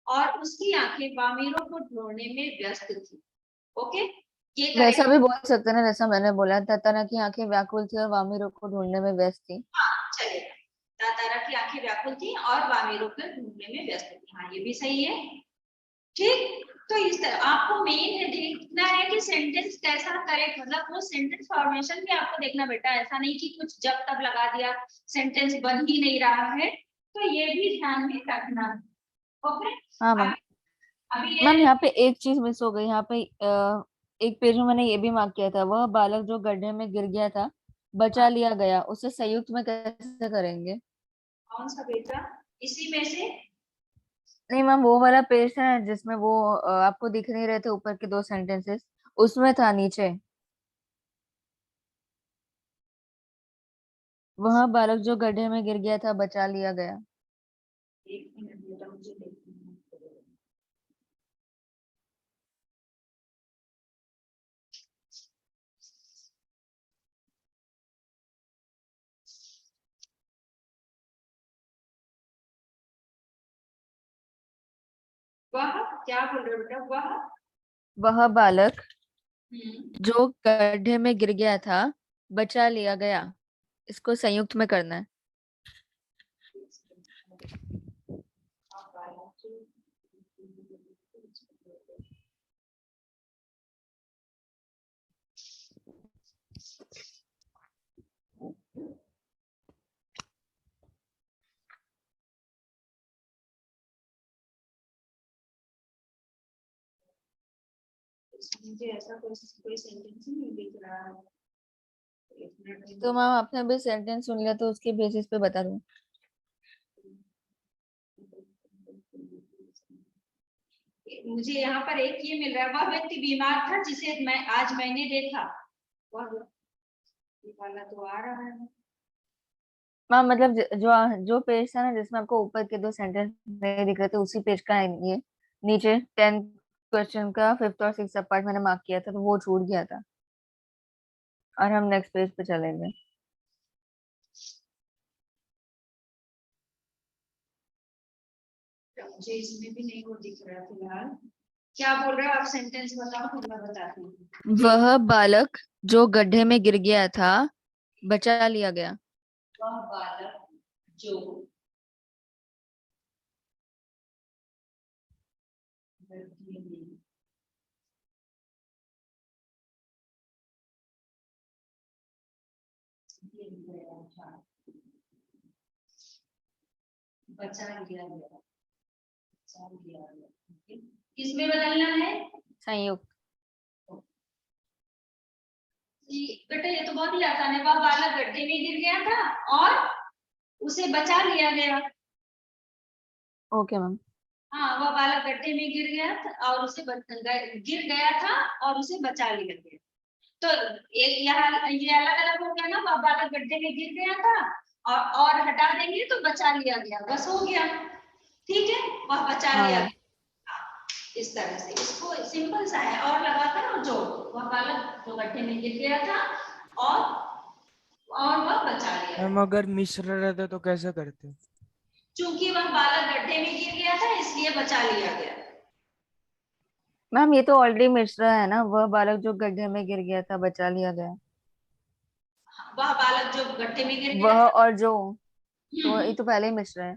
और उसकी आंखें बामीरों को ढूंढने में व्यस्त थी। ओके, ये वैसा करेक्ट। भी बोल सकते हैं ना, जैसा मैंने बोला, तताना की आंखें व्याकुल थी और वामिरों को ढूंढने में व्यस्त थी। हाँ चलेगा। तातारा की आंखें व्याकुल थी और वामेरों को ढूंढने में व्यस्त थी। हाँ ये भी सही है। ठीक। तो इस तरह आपको मेन है देखना है कि सेंटेंस कैसा करेक्ट, मतलब वो सेंटेंस फॉर्मेशन भी आपको देखना बेटा, ऐसा नहीं कि कुछ जब तब लगा दिया सेंटेंस बन ही नहीं रहा है, तो ये भी ध्यान में रखना। ओके। हाँ मैम। अभी अभी मैम ये यहाँ पे एक चीज मिस हो गई, यहाँ पे एक पेज में मैंने ये भी मार्क किया था, वह बालक जो गड्ढे में गिर गया था बचा लिया गया, उसे संयुक्त में कैसे करेंगे? कौन सा बेटा, इसी में से? नहीं मैम, वो वाला पेज था ना जिसमें वो आपको दिख नहीं रहे थे ऊपर के दो सेंटेंसेस, उसमें था नीचे, वह बालक जो गड्ढे में गिर गया था बचा लिया गया। एक मिनट बेटा, मुझे देखना है। वह क्या बोल रहे हो बेटा, वह? वह बालक हम्म। जो गड्ढे में गिर गया था बचा लिया गया, इसको संयुक्त में करना है। मुझे ऐसा कोई सेंटेंस ही नहीं दिख रहा है। एक मिनट तो मैम आपने अभी सेंटेंस सुन लिया तो उसके बेसिस पे बता दूं। मुझे यहाँ पर एक ये मिल रहा है, वह व्यक्ति बीमार था जिसे आज मैंने देखा। वह ये वाला तो आ रहा है। मैम मतलब जो पेज था ना जिसमें आपको ऊपर के दो सेंटेंस नहीं दिख रहे थे, उसी पेज का है ये। नीचे 10 क्वेश्चन का 5th और 6th पार्ट मैंने मार्क किया था, तो वो छूट गया था, और हम नेक्स्ट पेज पे चलेंगे। मुझे इसमें भी नहीं वो दिख रहा फिलहाल। क्या बोल रहे हो आप, सेंटेंस बताओ फिर मैं बताती हूँ मुझे। वह बालक जो गड्ढे में गिर गया था बचा लिया गया। वह बालक जो गड्ढे में गिर गया था बचा लिया गया। बचा लिया गया। ठीक है? किसमें बदलना है? संयुक्त। बेटा ये तो बहुत ही आसान है, वह बालक गड्ढे में गिर गया था और उसे बचा लिया गया। Okay ma'am. हाँ, वह बालक गड्ढे में गिर गया था और गिर गया था और उसे बचा लिया गया। तो एक यहाँ ये अलग अलग हो गया ना, वह बालक गड्ढे में गिर गया था और हटा देंगे तो बचा लिया गया, बस हो गया। ठीक है, वह बचा हाँ लिया मैम। गया। हाँ, इस तरह से इसको सिंपल सा है, और लगाकर और जोड़। वह बालक जो गड्ढे में गिर गया था और वह बचा लिया हम गया। अगर मिश्र रहते तो कैसे करते? चूंकि वह बालक गड्ढे में गिर गया था इसलिए बचा लिया गया। मैम ये तो ऑलरेडी मिश्रा है ना, वह बालक जो गड्ढे में गिर गया था बचा लिया गया। वह बालक जो गड्ढे में गिर गया वह था। और जो, तो ये तो पहले ही मिश्रा है।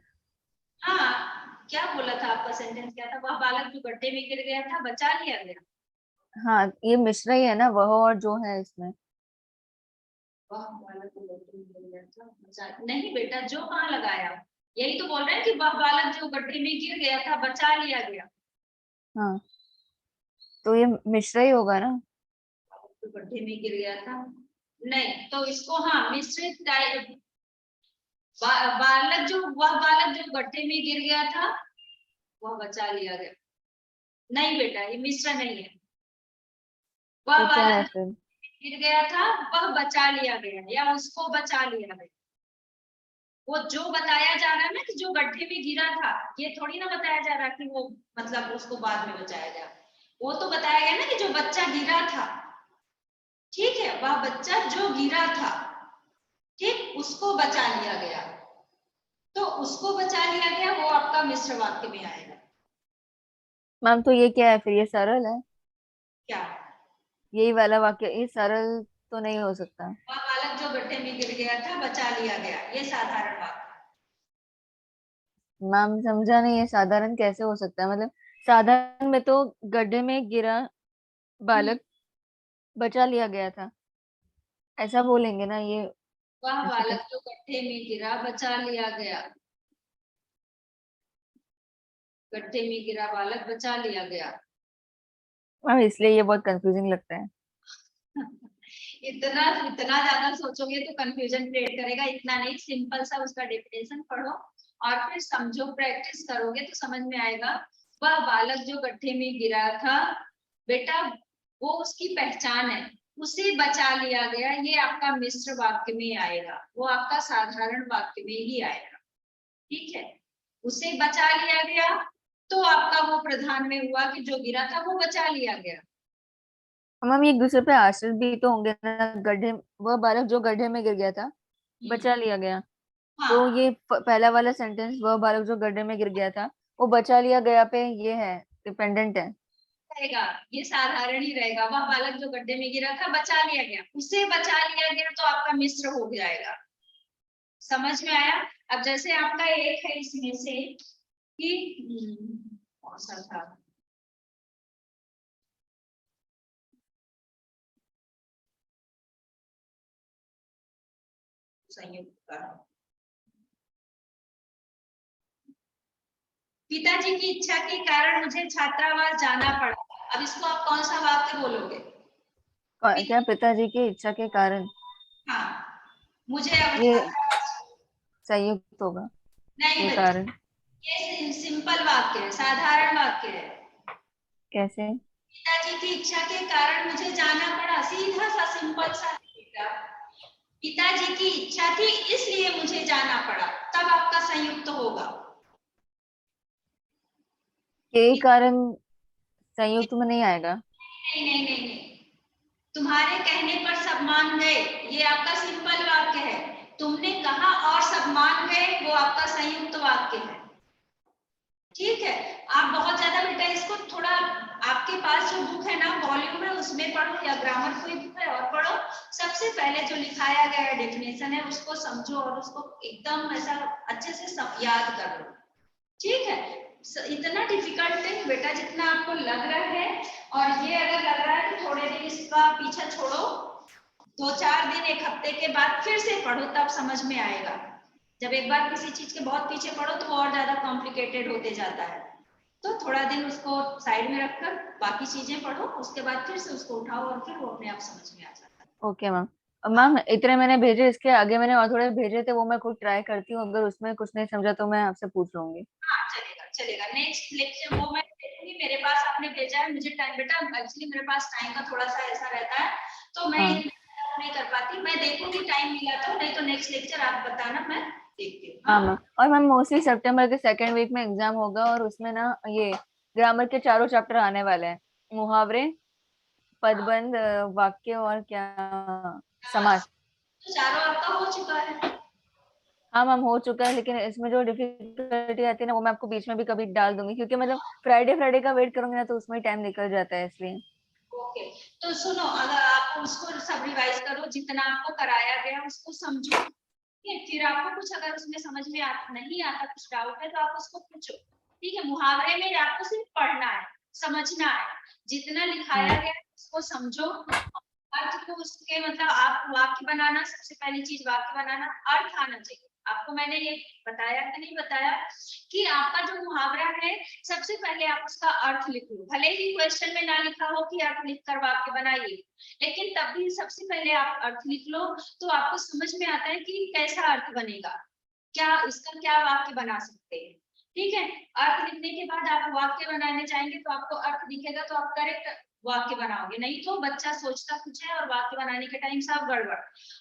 हाँ, क्या बोला था आपका सेंटेंस, क्या था? वह बालक जो गड्ढे में गिर गया था बचा लिया गया। हाँ ये मिश्रा ही है ना, वह और जो है इसमें। वह बालक जो गड्ढे में गिर गया था बचा, नहीं बेटा, जो कहाँ लगाया? यही तो बोल रहे हैं कि वह बालक जो गड्ढे में गिर गया था बचा लिया गया। हाँ तो ये मिश्रा ही होगा ना। तो गड्ढे में गिर गया था, नहीं तो इसको हाँ मिश्रित बालक जो, वह बालक जो गड्ढे में गिर गया था वह बचा लिया गया। नहीं बेटा, ये मिश्र नहीं है। वह तो क्या है बालक फिर? गिर गया था वह बचा लिया गया या उसको बचा लिया गया। वो जो बताया जा रहा है ना कि जो गड्ढे में गिरा था, ये थोड़ी ना बताया जा रहा कि वो मतलब उसको बाद में बचाया जा। वो तो बताया गया ना कि जो बच्चा गिरा था, ठीक है, वह बच्चा जो गिरा था, ठीक, उसको बचा लिया गया। तो उसको बचा लिया गया वो आपका मिश्र वाक्य में आएगा। मैम तो ये क्या है फिर, ये सरल है। क्या? यही वाला वाक्य, ये सरल तो नहीं हो सकता। वह बालक जो गड्ढे में गिर गया था बचा लिया गया, ये साधारण वाक्य। मैम समझा नहीं, ये साधारण कैसे हो सकता है? मतलब साधारण में तो गड्ढे में गिरा बालक बचा लिया गया था, ऐसा बोलेंगे ना ये। वह ऐसे बालक कैसे? जो गड्ढे में गिरा बचा लिया गया, गड्ढे में गिरा बालक बचा लिया गया। मैम इसलिए ये बहुत कंफ्यूजिंग लगता है। इतना इतना ज्यादा सोचोगे तो कंफ्यूजन क्रिएट करेगा, इतना नहीं, सिंपल सा उसका डेफिनेशन पढ़ो और फिर समझो, प्रैक्टिस करोगे तो समझ में आएगा। वह बालक जो गड्ढे में गिरा था, बेटा वो उसकी पहचान है, उसे बचा लिया गया, ये आपका मिश्र वाक्य में आएगा, वो आपका साधारण वाक्य में ही आएगा। ठीक है, उसे बचा लिया गया तो आपका वो प्रधान में हुआ कि जो गिरा था वो बचा लिया गया। मैम ये एक दूसरे पे आश्रित भी तो होंगे ना। गड्ढे, वह बालक जो गड्ढे में गिर गया था बचा लिया गया, तो हाँ ये पहला वाला सेंटेंस, वह बालक जो गड्ढे में गिर गया था वो बचा लिया गया पे ये है, डिपेंडेंट है। रहेगा, ये साधारण ही रहेगा। वह बालक जो गड्ढे में गिरा था बचा लिया गया, उसे बचा लिया गया तो आपका मिश्र हो जाएगा। समझ में आया? अब जैसे आपका एक है इसमें से कि कौन सा था, संयुक्त का, पिताजी की इच्छा के कारण मुझे छात्रावास जाना पड़ा। अब इसको आप कौन सा वाक्य बोलोगे? क्या पिताजी की इच्छा के कारण? हाँ, मुझे अब ये छात्रावास, संयुक्त होगा, नहीं के बच्चे, कारण। ये सिंपल वाक्य है, साधारण वाक्य है। कैसे? पिताजी की इच्छा के कारण मुझे जाना पड़ा, सीधा सा सिंपल सा बेटा, पिताजी की इच्छा थी इसलिए मुझे जाना पड़ा, तब आपका संयुक्त होगा। के कारण संयुक्त में नहीं आएगा। नहीं नहीं नहीं नहीं, तुम्हारे कहने पर सब मान गए, ये आपका सिंपल वाक्य है। तुमने कहा और सब मान गए, वो आपका संयुक्त वाक्य है। ठीक है, आप बहुत ज्यादा बेटा इसको थोड़ा, आपके पास जो बुक है ना वॉल्यूम है उसमें पढ़ो या ग्रामर कोई बुक है और पढ़ो। सबसे पहले जो लिखाया गया डेफिनेशन है उसको समझो और उसको एकदम ऐसा अच्छे से याद कर लो। ठीक है, इतना डिफिकल्ट नहीं बेटा जितना आपको लग रहा है। और ये अगर लग रहा है तो थोड़े दिन इसका पीछा छोड़ो, 2-4 दिन, एक हफ्ते के बाद फिर से पढ़ो, तब समझ में आएगा। जब एक बार किसी चीज के बहुत पीछे पढ़ो तो वो और ज्यादा कॉम्प्लिकेटेड होते जाता है। तो थोड़ा दिन उसको साइड में रखकर बाकी चीजें पढ़ो, उसके बाद फिर से उसको उठाओ और फिर वो अपने आप समझ में आ जाता है। Okay ma'am. मैम इतने मैंने भेजे, इसके आगे मैंने और थोड़े भेजे थे, वो मैं खुद ट्राई करती हूँ, अगर उसमें कुछ नहीं समझा तो मैं आपसे पूछ लूंगी। हाँ चलेगा चलेगा, नेक्स्ट लेक्चर वो मैं देखूंगी। मेरे पास आपने भेजा है, मुझे टाइम बेटा एक्चुअली मेरे पास टाइम का थोड़ा सा ऐसा रहता है, तो मैं हाँ नहीं कर पाती। मैं देखूंगी टाइम मिला तो, नहीं तो नेक्स्ट लेक्चर आप बताना, मैं देखती हूँ। हाँ हाँ मैम। और मैम मोस्टली सितंबर के सेकेंड वीक में एग्जाम होगा, और उसमें ना ये ग्रामर के चारों चैप्टर आने वाले हैं, मुहावरे, पदबंध, वाक्य और क्या, समास। तो चारों आपका हो चुका है। हाँ मैम हो चुका है, लेकिन इसमें जो डिफिकल्टी आती है ना वो मैं आपको बीच में भी कभी डाल दूंगी, क्योंकि मतलब फ्राइडे फ्राइडे का वेट करूंगी ना तो उसमें टाइम निकल जाता है, इसलिए। ओके, तो सुनो, अगर आप उसको सब रिवाइज करो, जितना आपको कराया गया उसको समझो। ठीक है, फिर आपको कुछ अगर उसमें समझ में नहीं आता, कुछ डाउट है तो आप उसको पूछो। ठीक है, मुहावरे में आपको सिर्फ पढ़ना है, समझना है, जितना लिखाया गया है उसको समझो। अर्थ को उसके मतलब आप वाक्य बनाना, सबसे पहली चीज वाक्य बनाना, अर्थ आना चाहिए आपको। मैंने ये बताया कि नहीं बताया कि आपका जो मुहावरा है सबसे पहले आप उसका अर्थ लिख लो, भले ही क्वेश्चन में ना लिखा हो कि अर्थ लिखकर वाक्य बनाइए, लेकिन तब भी सबसे पहले आप अर्थ लिख लो, तो आपको समझ में आता है कि कैसा अर्थ बनेगा, क्या इसका क्या वाक्य बना सकते हैं। ठीक है, अर्थ लिखने के बाद आप वाक्य बनाने जाएंगे तो आपको अर्थ दिखेगा तो आप करेक्ट वाक्य बनाओगे, नहीं तो बच्चा सोचता कुछ है और वाक्य बनाने के टाइम सब गड़बड़।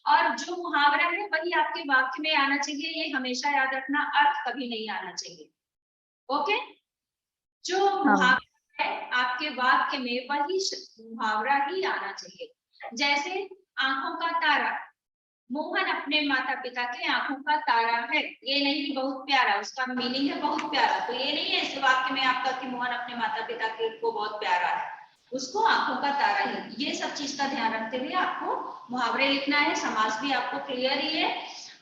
और जो मुहावरा है वही आपके वाक्य में आना चाहिए, ये हमेशा याद रखना, अर्थ कभी नहीं आना चाहिए। ओके, जो हाँ मैम। मुहावरा है आपके वाक्य में वही मुहावरा ही आना चाहिए। जैसे आंखों का तारा, मोहन अपने माता पिता के आंखों का तारा है, ये नहीं बहुत प्यारा, उसका मीनिंग है बहुत प्यारा, तो ये नहीं है इस वाक्य में आपका कि मोहन अपने माता पिता के को बहुत प्यारा है। उसको आंखों का तारा ही। ये सब चीज का ध्यान रखते हुए आपको मुहावरे लिखना है। समास भी आपको क्लियर ही है,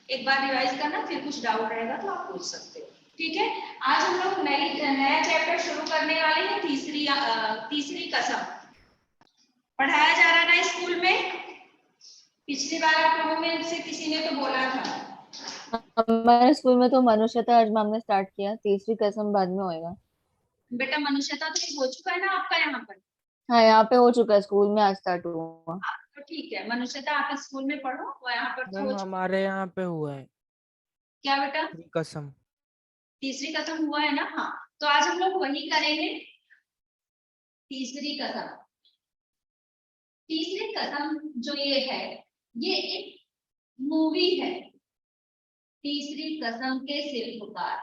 एक बार रिवाइज करना, फिर कुछ डाउट रहेगा तो आप पूछ सकते हो। ठीक है, आज हम लोग नया चैप्टर शुरू करने वाले हैं, तीसरी कसम। पढ़ाया जा रहा ना स्कूल में? पिछली बार आप लोगों में से किसी ने तो बोला था। हमारे स्कूल में तो मनुष्यता आज मैम ने स्टार्ट किया, तीसरी कसम बाद में होएगा। बेटा मनुष्यता तो हो चुका है ना आपका यहाँ पर? हाँ, यहाँ पे हो चुका है, स्कूल में आज स्टार्ट हुआ। तो ठीक है, मनुष्यता आप स्कूल में पढ़ो, वो यहाँ पर तो मैम हो चुका। हमारे यहाँ पे हुआ है क्या बेटा? कसम। तीसरी कसम हुआ है ना? हाँ, तो आज हम लोग वही करेंगे, तीसरी कसम। तीसरी कसम जो ये है, ये एक मूवी है। तीसरी कसम के शिल्पकार,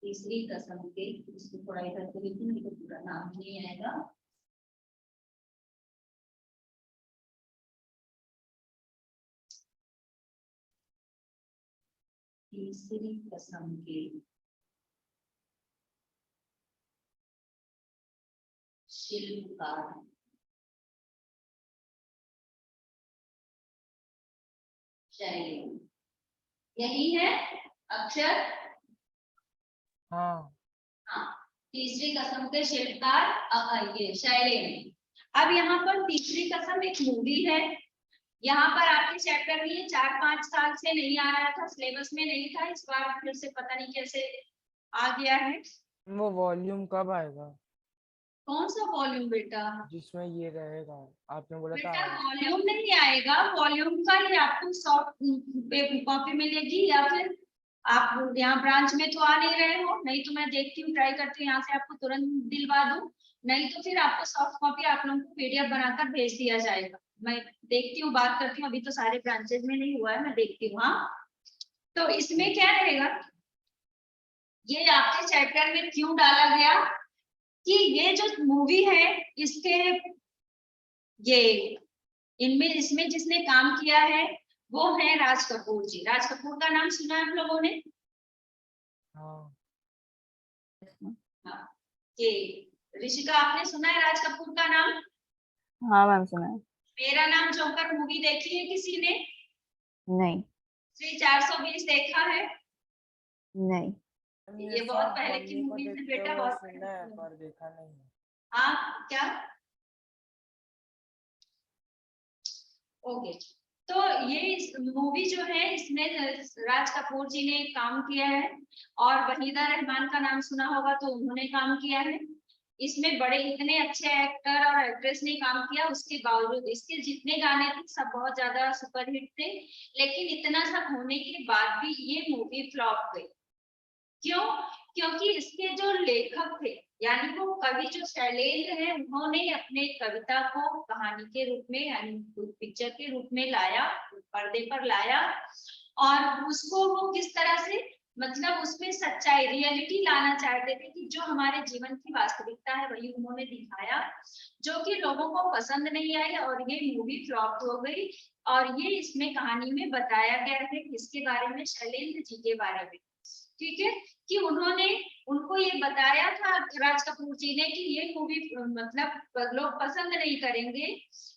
तीसरी कसम के, इसको थोड़ा इधर को लिखूं, नहीं तो पूरा नाम नहीं आएगा। तीसरी कसम के शिल्पकार शैलेंद्र, यही है अक्षर। हाँ। हाँ, तीसरी कसम के शिल्पकार ये शैलेंद्र। अब यहाँ पर तीसरी कसम एक मूवी है। यहाँ पर आपके चैप्टर में ये 4-5 साल से नहीं आ रहा था, सिलेबस में नहीं था, इस बार फिर से पता नहीं कैसे आ गया है। वो वॉल्यूम कब आएगा कौन सा वॉल्यूम बेटा? जिसमें ये रहेगा? आपने बोला था बेटा आज। वॉल्यूम नहीं आएगा, वॉल्यूम का ये आपको सॉफ्ट कॉपी मिलेगी, या फिर आप यहाँ ब्रांच में तो आ नहीं रहे हो, नहीं तो मैं देखती हूँ, ट्राई करती हूँ यहाँ से आपको तुरंत दिलवा दूं, नहीं तो फिर आपको सॉफ्ट कॉपी आप लोगों को पीडीएफ बनाकर भेज दिया जाएगा। मैं देखती हूँ, बात करती हूँ, अभी तो सारे ब्रांचेज में नहीं हुआ है, मैं देखती हूँ। हाँ, तो इसमें क्या रहेगा, ये आपके चैप्टर में क्यों डाला गया कि ये जो मूवी है, इसके ये इनमें इसमें जिसने काम किया है वो है राज कपूर जी। राज कपूर का नाम सुना है आप लोगों ने? हाँ। हाँ, ये ऋषिका आपने सुना है राज कपूर का नाम? हाँ मैम, सुना है। मेरा नाम जोकर मूवी देखी है किसी ने? नहीं। श्री 420 देखा है? नहीं। ये ये बहुत सब पहले की मम्मी को मूवी है देखते बेटा, हुए बहुत सुना है पहले। पर देखा नहीं है। हाँ क्या? ओके, तो ये मूवी जो है इसमें राज कपूर जी ने काम किया है, और वहीदा रहमान का नाम सुना होगा तो उन्होंने काम किया है। इसमें बड़े इतने अच्छे एक्टर और एक्ट्रेस ने काम किया, उसके बावजूद इसके जितने गाने थे सब बहुत ज्यादा सुपरहिट थे, लेकिन इतना सब होने के बाद भी ये मूवी फ्लॉप गई। क्यों? क्योंकि इसके जो लेखक थे, यानी वो कवि जो शैलेंद्र है, उन्होंने अपने कविता को कहानी के रूप में यानी पिक्चर के रूप में लाया, पर्दे पर लाया, और उसको वो किस तरह से, मतलब उसमें सच्चाई रियलिटी लाना चाहते थे कि जो हमारे जीवन की वास्तविकता है वही उन्होंने दिखाया, जो कि लोगों को पसंद नहीं आई और ये मूवी फ्लॉप हो गई। और ये इसमें कहानी में बताया गया है किसके बारे में, शैलेंद्र जी के बारे में। ठीक है, कि उन्होंने उनको ये बताया था राज कपूर जी ने कि ये मूवी मतलब लोग पसंद नहीं करेंगे,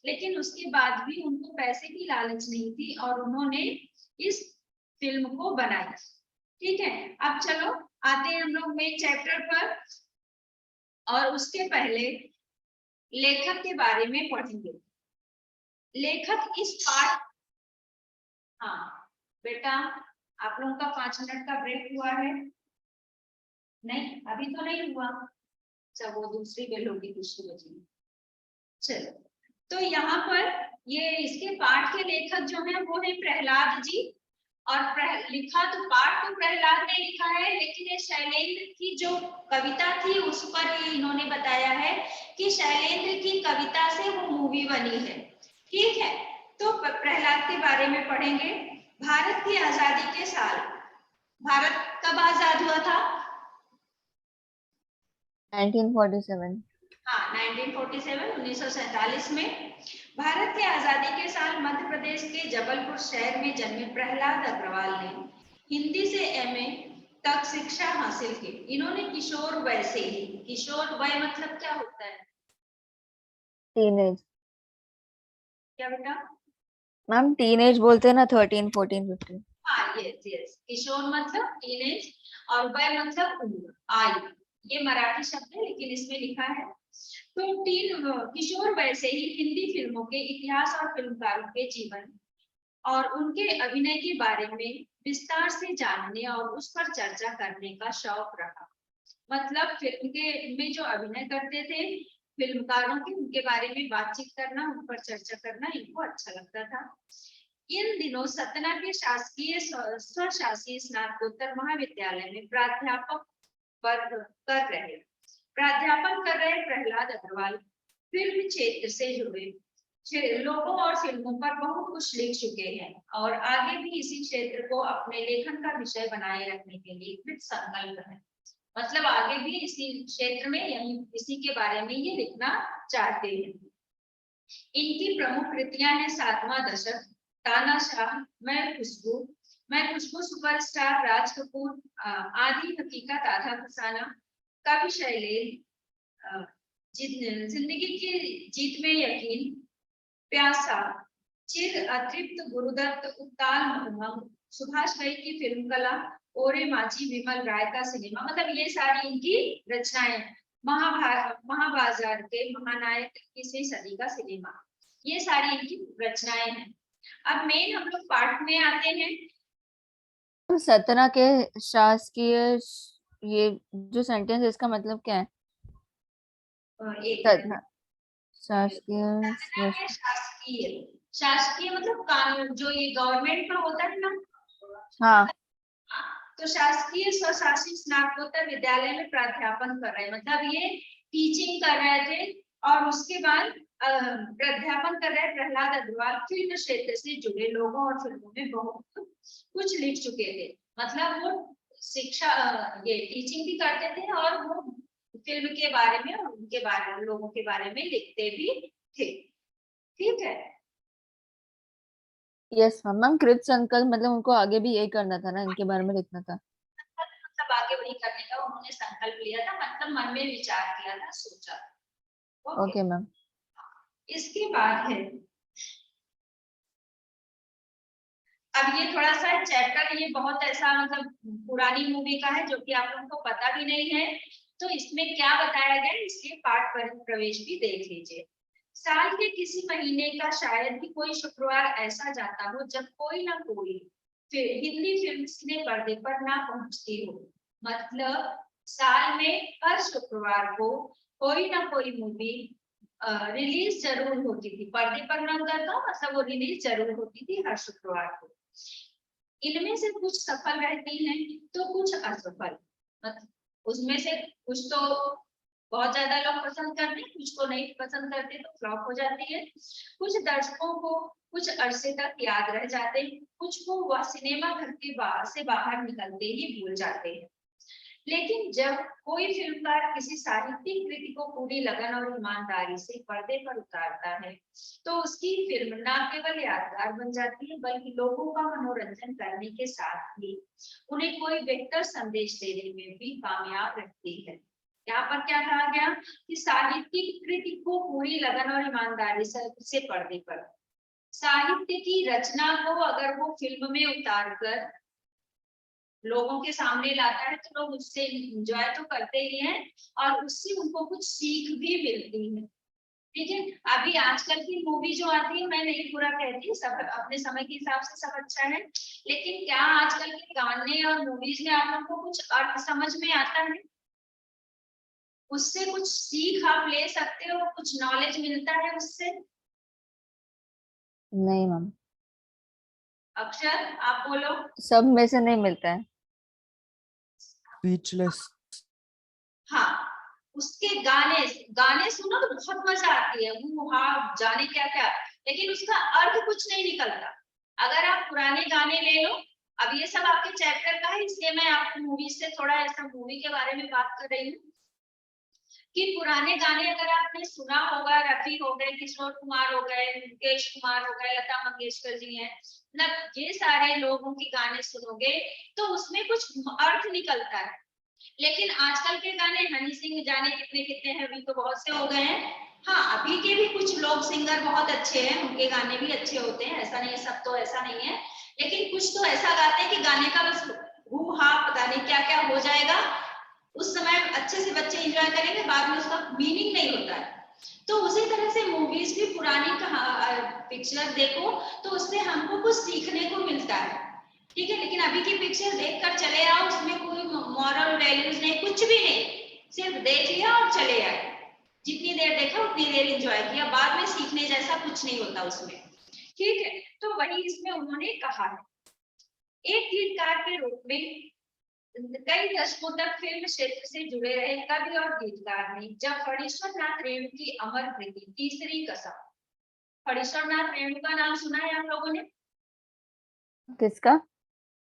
लेकिन उसके बाद भी उनको पैसे की लालच नहीं थी और उन्होंने इस फिल्म को बनाई। ठीक है, अब चलो आते हैं हम लोग मेन चैप्टर पर, और उसके पहले लेखक के बारे में पढ़ेंगे। लेखक इस पाठ, हाँ बेटा आप लोगों का 5 मिनट का ब्रेक हुआ है? नहीं अभी तो नहीं हुआ, अच्छा वो दूसरी बेल होगी, दूसरी बजेगी। चलो, तो यहाँ पर ये इसके पाठ के लेखक जो है वो है प्रहलाद जी, और लिखा तो पाठ तो प्रहलाद ने लिखा है, लेकिन ये शैलेंद्र की जो कविता थी उस पर ही इन्होंने बताया है कि शैलेंद्र की कविता से वो मूवी बनी है। ठीक है, तो प्रहलाद के बारे में पढ़ेंगे। भारत की आजादी के साल, भारत कब आजाद हुआ था? 1947। हाँ 1947, 1947 में। भारत की आजादी के साल मध्य प्रदेश के जबलपुर शहर में जन्मे प्रहलाद अग्रवाल ने हिंदी से एमए तक शिक्षा हासिल की। इन्होंने किशोर वय से ही, किशोर वय मतलब क्या होता है? टीनेज। क्या बेटा? मैम टीनेज बोलते हैं ना, 13, 14, 15। हाँ, यस यस, किशोर मतलब टीनेज और वय मतलब उम्र, आयु। ये मराठी शब्द है लेकिन इसमें लिखा है। तो किशोर वय से ही हिंदी फिल्मों के इतिहास और फिल्मकारों के जीवन और उनके अभिनय के बारे में विस्तार से जानने और उस पर चर्चा करने का शौक रहा। मतलब फिल्म के में जो अभिनय करते थे फिल्मकारों के, उनके बारे में बातचीत करना, उन पर चर्चा करना इनको अच्छा लगता था। इन दिनों सतना के शासकीय स्वशासी स्नातकोत्तर महाविद्यालय में प्राध्यापन कर रहे प्रहलाद अग्रवाल फिल्म क्षेत्र से जुड़े लोगों और फिल्मों पर बहुत कुछ लिख चुके हैं और आगे भी इसी क्षेत्र को अपने लेखन का विषय बनाए रखने के लिए कृत संकल्प है। मतलब आगे भी इसी क्षेत्र में यानी इसी के बारे में ये लिखना चाहते हैं। इनकी प्रमुख कृतियां हैं सातवां दशक, तानाशाह, मैं खुशबू, सुपरस्टार, राज कपूर, आधी हकीकत आधा फसाना, कवि शैलेश, जिंदगी की जीत में यकीन, प्यासा, चिर अतृप्त, गुरुदत्त, उत्ताल मधुमम, सुभाष घई की फिल्म कला, ओरे माची, विमल राय का सिनेमा। मतलब ये सारी इनकी रचनाएं। महाबाजार के महानायक, 21वीं सदी का सिनेमा, ये सारी इनकी रचनाएं हैं। अब मेन हम लोग पार्ट में आते हैं। सतना के शासकीय, ये जो सेंटेंस है इसका मतलब क्या है? सतना शासकीय। शासकीय, शासकीय मतलब कानून, जो ये गवर्नमेंट का होता है ना। हाँ। तो शासकीय स्वशासी स्नातकोत्तर विद्यालय में प्राध्यापन कर रहे हैं, मतलब ये टीचिंग कर रहे थे और उसके बाद प्राध्यापन कर रहे प्रहलाद अग्रवाल फिल्म क्षेत्र से जुड़े लोगों और फिल्मों में बहुत कुछ लिख चुके थे। मतलब वो शिक्षा, ये टीचिंग भी करते थे और वो फिल्म के बारे में और उनके बारे में, लोगों के बारे में लिखते भी थे। ठीक है। यस मैम, कृत संकल्प मतलब उनको आगे भी यही करना था ना, इनके बारे में लिखना था। मतलब आगे वही करने का उन्होंने संकल्प लिया था, मतलब मन में विचार किया था, सोचा। Okay ma'am. इसके बाद है, अब ये थोड़ा सा चैप्टर, ये बहुत ऐसा मतलब पुरानी मूवी का है जो कि आप लोगों को पता भी नहीं है, तो इसमें क्या बताया गया इसके पाठ पर प्रवेश भी देख लीजिए। साल के किसी महीने का शायद ही कोई शुक्रवार ऐसा जाता हो जब कोई ना कोई हिंदी फिल्म सिने पर्दे पर ना पहुंचती हो। मतलब साल में हर शुक्रवार को कोई ना कोई मूवी रिलीज जरूर होती थी, पर्दे पर ना उतरता, मतलब वो रिलीज जरूर होती थी हर शुक्रवार को। इनमें से कुछ सफल रहती हैं तो कुछ असफल, मतलब उसमें से कुछ तो बहुत ज्यादा लोग पसंद करते हैं, कुछ को नहीं पसंद करते तो फ्लॉप हो जाती है। कुछ दर्शकों को कुछ अरसे तक याद रह जाते हैं, कुछ को वह सिनेमा घर के बाहर निकलते ही भूल जाते हैं। लेकिन जब कोई फिल्मकार किसी साहित्यिक कृति को पूरी लगन और ईमानदारी से पर्दे पर उतारता है तो उसकी फिल्म न केवल यादगार बन जाती है बल्कि लोगों का मनोरंजन करने के साथ ही उन्हें कोई बेहतर संदेश देने में भी कामयाब रहती है। यहाँ पर क्या कहा गया कि साहित्यिक कृति को पूरी लगन और ईमानदारी से पर्दे पर, साहित्य की रचना को अगर वो फिल्म में उतार कर लोगों के सामने लाता है तो लोग उससे एंजॉय तो करते ही हैं और उससे उनको कुछ सीख भी मिलती है। ठीक है, अभी आजकल की मूवी जो आती है, मैं नहीं पूरा कहती, सब अपने समय के हिसाब से सब अच्छा है, लेकिन क्या आजकल के गाने और मूवीज में आप लोग को कुछ अर्थ समझ में आता है? उससे कुछ सीख आप ले सकते हो, कुछ नॉलेज मिलता है उससे? नहीं मैम, अक्षर आप बोलो। सब में से नहीं मिलता है। स्पीचलेस। हाँ, उसके गाने गाने सुनो तो बहुत मजा आती है, वो हाँ जाने क्या क्या, लेकिन उसका अर्थ कुछ नहीं निकलता। अगर आप पुराने गाने ले लो, अब ये सब आपके चैप्टर का है इसलिए मैं आपको मूवी से थोड़ा ऐसा मूवी के बारे में बात कर रही हूँ कि पुराने गाने अगर आपने सुना होगा, रफी हो गए, किशोर कुमार हो गए, मुकेश कुमार हो गए, लता मंगेशकर जी हैं, मतलब ये सारे लोगों के गाने सुनोगे तो उसमें कुछ अर्थ निकलता है। लेकिन आजकल के गाने, हनी सिंह जाने कितने कितने हैं, अभी तो बहुत से हो गए हैं, हाँ, अभी के भी कुछ लोग सिंगर बहुत अच्छे हैं, उनके गाने भी अच्छे होते हैं, ऐसा नहीं है, सब तो ऐसा नहीं है, लेकिन कुछ तो ऐसा गाते हैं कि गाने का बस हू हा पता नहीं क्या क्या हो जाएगा, उस समय अच्छे से बच्चे एंजॉय करेंगे, बाद में उसका मीनिंग नहीं होता है। तो उसी तरह से मूवीज भी पुरानी पिक्चर देखो तो उससे हमको कुछ सीखने को मिलता है, ठीक है, लेकिन अभी की पिक्चर देखकर चले आओ, उसमें कोई मॉरल वैल्यूज नहीं, कुछ भी नहीं, सिर्फ देख लिया और चले आए, जितनी देर देखा उतनी देर एंजॉय किया, बाद में सीखने जैसा कुछ नहीं होता उसमें, ठीक है। तो वही इसमें उन्होंने कहा है, एक गीतकार के रूप में कई दशकों तक फिल्म क्षेत्र से जुड़े रहे कवि और गीतकार ने जब फणीश्वर नाथ रेणु की अमर कृति तीसरी कसम, फणीश्वर नाथ रेणु का नाम सुना है आप लोगों ने? किसका?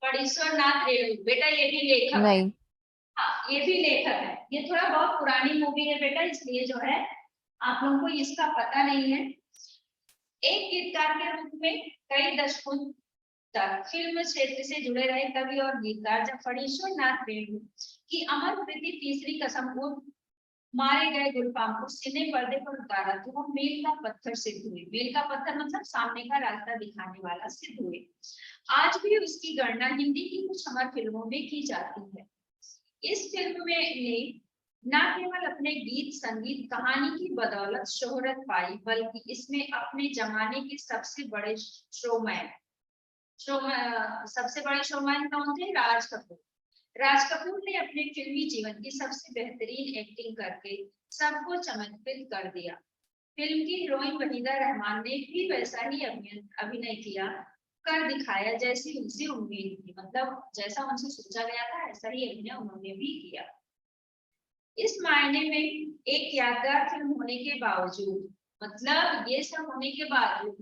फणीश्वर नाथ रेणु, बेटा ये भी लेखक है। नहीं। हाँ, ये भी लेखक है, ये थोड़ा बहुत पुरानी मूवी है बेटा, इसलिए जो है आप लोगों को इसका पता नहीं है। एक गीतकार के रूप में कई दशकों तक फिल्म क्षेत्र से जुड़े रहे कवि और गीतकार जब फणीश्वर नाथ रेणु की अमर कृति तीसरी कसम को मारे गए गुलफाम को सिने पर्दे पर उतारा तो वो मील का पत्थर सिद्ध हुए। मील का पत्थर मतलब सामने का रास्ता दिखाने वाला सिद्ध हुए। आज भी उसकी गणना हिंदी की कुछ अमर फिल्मों में की जाती है। इस फिल्म में ने न केवल अपने गीत संगीत कहानी की बदौलत शोहरत पाई, बल्कि इसमें अपने जमाने के सबसे बड़े शोमैन कौन थे? राज कपूर। राज कपूर ने अपने फिल्मी जीवन की सबसे बेहतरीन एक्टिंग करके सबको चमत्कृत कर दिया। फिल्म की हीरोइन वहीदा रहमान ने भी वैसा ही अभिनय किया, कर दिखाया जैसी उनसे उम्मीद थी, मतलब जैसा उनसे सोचा गया था ऐसा ही अभिनय उन्होंने भी किया। इस मायने में एक यादगार फिल्म होने के बावजूद, मतलब ये सब होने के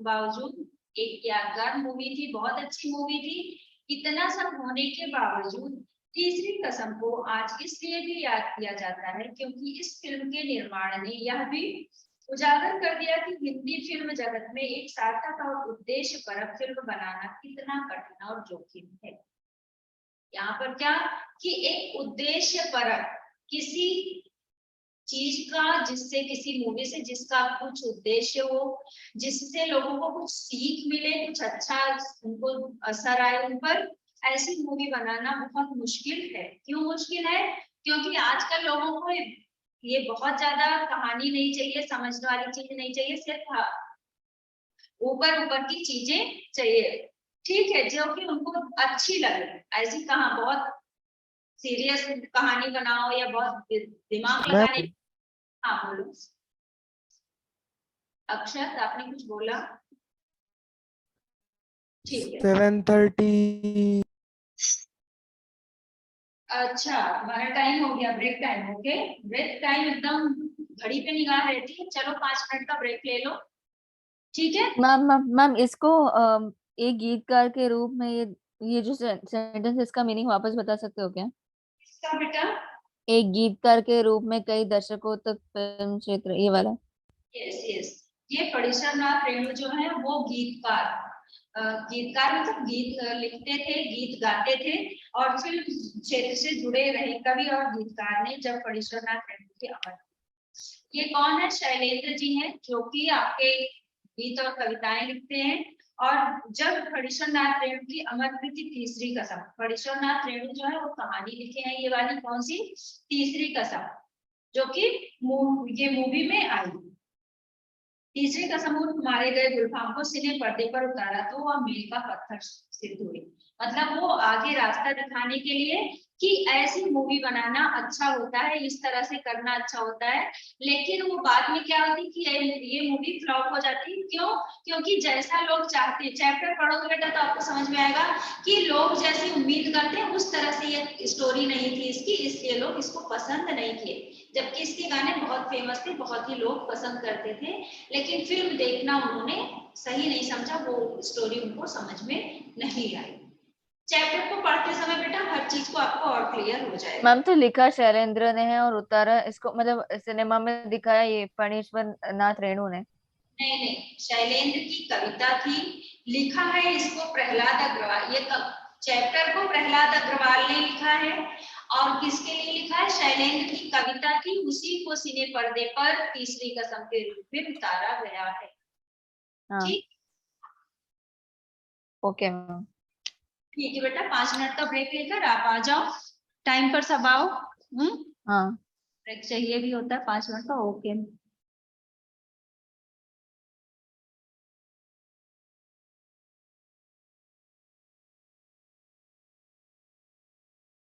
बावजूद एक यादगार मूवी थी, बहुत अच्छी मूवी थी। इतना सब होने के बावजूद तीसरी कसम को आज इसलिए भी याद किया जाता है क्योंकि इस फिल्म के निर्माण ने यह भी उजागर कर दिया कि हिंदी फिल्म जगत में एक सार्थक और उद्देश्य परक फिल्म बनाना कितना कठिन और जोखिम है। यहाँ पर क्या कि एक उद्देश्य परक किसी चीज का, जिससे किसी मूवी से जिसका कुछ उद्देश्य हो, जिससे लोगों को कुछ सीख मिले, कुछ अच्छा उनको असर आए उन पर, ऐसी मूवी बनाना बहुत मुश्किल है। क्यों मुश्किल है? क्योंकि आजकल लोगों को ये बहुत ज्यादा कहानी नहीं चाहिए, समझने वाली चीज नहीं चाहिए, सिर्फ ऊपर ऊपर की चीजें चाहिए, ठीक है, जो कि उनको अच्छी लगे। ऐसी कहाँ बहुत सीरियस कहानी बनाओ या बहुत दिमाग लगाने। हाँ बोलो अक्षत, आपने कुछ बोला? ठीक है, 7:30। अच्छा हमारा टाइम हो गया, break time. Okay, break time एकदम घड़ी पे निगाह रहती है। चलो 5 मिनट का ब्रेक ले लो, ठीक है। मैम इसको एक गीतकार के रूप में ये जो सेंटेंस, इसका मीनिंग वापस बता सकते हो क्या? इसका बेटा एक गीतकार के रूप में कई दशकों तक फिल्म क्षेत्र, ये वाला। यस यस, ये फणीश्वर नाथ रेणु जो है वो गीतकार मतलब गीत लिखते थे, गीत गाते थे और फिल्म क्षेत्र से जुड़े रहे कवि और गीतकार ने जब फणीश्वर नाथ रेणु की अमर। ये कौन है? शैलेंद्र जी हैं, जो कि आपके गीत और कविताएं लिखते हैं। और जब फणीश्वर नाथ रेणु की अमर कृति तीसरी कसम, फणीश्वर नाथ रेणु जो है वो कहानी लिखे हैं, ये वाली कौन सी? तीसरी कसम, जो कि ये मूवी में आई। तीसरी कसम मारे गए गुलफाम को सिने पर्दे पर उतारा तो वह मील का पत्थर सिद्ध हुई, मतलब वो आगे रास्ता दिखाने के लिए कि ऐसी मूवी बनाना अच्छा होता है, इस तरह से करना अच्छा होता है। लेकिन वो बाद में क्या होती कि ये मूवी फ्लॉप हो जाती। क्यों? क्योंकि जैसा लोग चाहते, चैप्टर पढ़ोगे बेटा तो आपको समझ में आएगा कि लोग जैसी उम्मीद करते हैं उस तरह से ये स्टोरी नहीं थी इसकी, इसलिए लोग इसको पसंद नहीं किए। जबकि इसके गाने बहुत फेमस थे, बहुत ही लोग पसंद करते थे, लेकिन फिल्म देखना उन्होंने सही नहीं समझा, वो स्टोरी उनको समझ में नहीं आई। चैप्टर को पढ़ते समय बेटा हर चीज को आपको और क्लियर हो जाएगा। मैम तो लिखा शैलेंद्र ने है और उतारा इसको, मतलब सिनेमा में दिखाया ये फणीश्वर नाथ रेणु ने। नहीं नहीं, शैलेंद्र की कविता थी, लिखा है इसको प्रहलाद अग्रवाल, ये चैप्टर को प्रहलाद अग्रवाल ने लिखा है और किसके लिए लिखा है? शैलेंद्र की कविता थी, उसी को सिने पर्दे पर तीसरी कसम के रूप में उतारा गया है। हाँ ठीक ओके मैम। ठीक है बेटा, 5 मिनट का ब्रेक लेकर आप आ जाओ, टाइम पर सब आओ। हाँ ब्रेक चाहिए भी होता है 5 मिनट का। ओके।